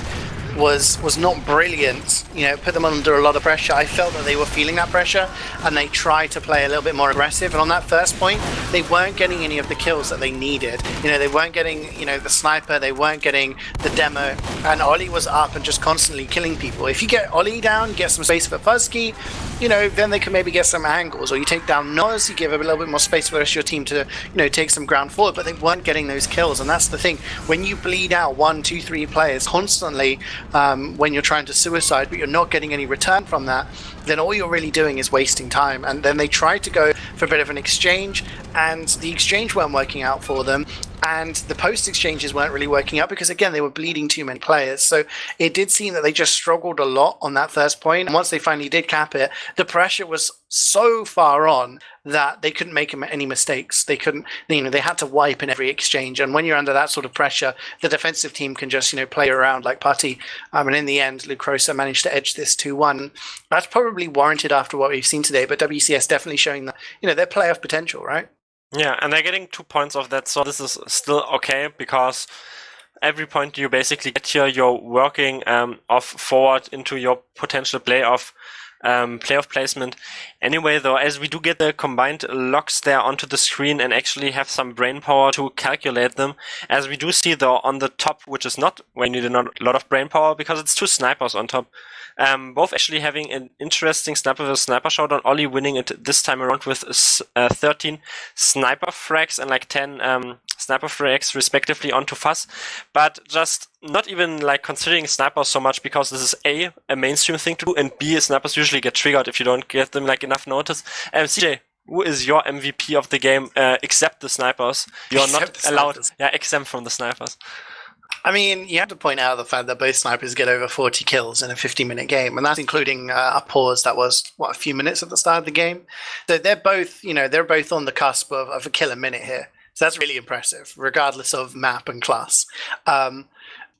was not brilliant, put them under a lot of pressure. I felt that they were feeling that pressure, and they tried to play a little bit more aggressive. And on that first point, they weren't getting any of the kills that they needed. They weren't getting, the sniper, they weren't getting the demo, and Ollie was up and just constantly killing people. If you get Ollie down, get some space for Fuzzy, then they can maybe get some angles, or you take down Noz, you give a little bit more space for the rest of your team to, take some ground forward, but they weren't getting those kills. And that's the thing, when you bleed out 1, 2, 3 players constantly, when you're trying to suicide, but you're not getting any return from that, then all you're really doing is wasting time. And then they tried to go for a bit of an exchange, and the exchange weren't working out for them, and the post exchanges weren't really working out because, again, they were bleeding too many players. So it did seem that they just struggled a lot on that first point, and once they finally did cap it, the pressure was so far on that they couldn't make any mistakes. They couldn't, they had to wipe in every exchange, and when you're under that sort of pressure, the defensive team can just, play around like putty. And in the end, Lucrosa managed to edge this 2-1. That's probably warranted after what we've seen today, but WCS definitely showing that, their playoff potential, right? Yeah, and they're getting 2 points of that, so this is still okay, because every point you basically get here, you're working off forward into your potential playoff placement. Anyway, though, as we do get the combined locks there onto the screen and actually have some brain power to calculate them, as we do see, though, on the top, which is not when you need a lot of brain power, because it's 2 snipers on top. Both actually having an interesting sniper with sniper showdown. Ollie winning it this time around with 13 sniper frags and 10 sniper frags respectively onto Fuzz, but just not even considering snipers so much, because this is a mainstream thing to do, and B, snipers usually get triggered if you don't give them enough notice. CeeJaey, who is your MVP of the game except the snipers? You're not allowed, exempt from the snipers. I mean, you have to point out the fact that both snipers get over 40 kills in a 50-minute game, and that's including a pause that was, a few minutes at the start of the game. So they're both, they're both on the cusp of a kill a minute here. So that's really impressive, regardless of map and class.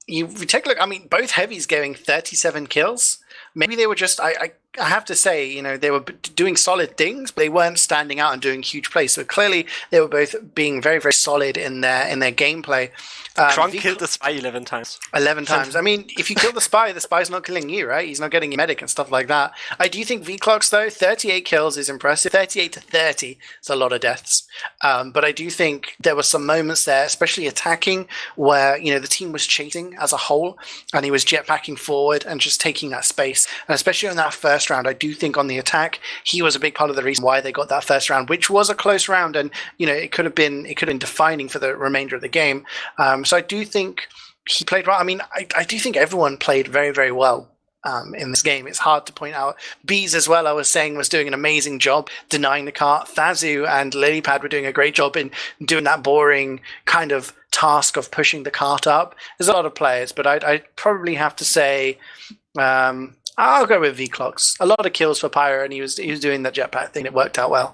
You take a look, I mean, both heavies going 37 kills. Maybe they were just, I have to say, they were doing solid things, but they weren't standing out and doing huge plays. So clearly they were both being very, very solid in their gameplay. Kronk killed the spy 11 times. 11 times. I mean, if you kill the spy's not killing you, right? He's not getting your medic and stuff like that. I do think Wiethoofd, though, 38 kills is impressive. 38 to 30 is a lot of deaths. But I do think there were some moments there, especially attacking, where, the team was chasing as a whole, and he was jetpacking forward and just taking that space. And especially on that first round, I do think on the attack, he was a big part of the reason why they got that first round, which was a close round, and it could have been defining for the remainder of the game. So I do think he played well. I mean, I do think everyone played very, very well in this game. It's hard to point out. Bees as well, I was saying, was doing an amazing job denying the cart. Thazu and Lilypad were doing a great job in doing that boring kind of task of pushing the cart up. There's a lot of players, but I'd probably have to say I'll go with Wiethoofd. A lot of kills for Pyro, and he was doing the jetpack thing. It worked out well.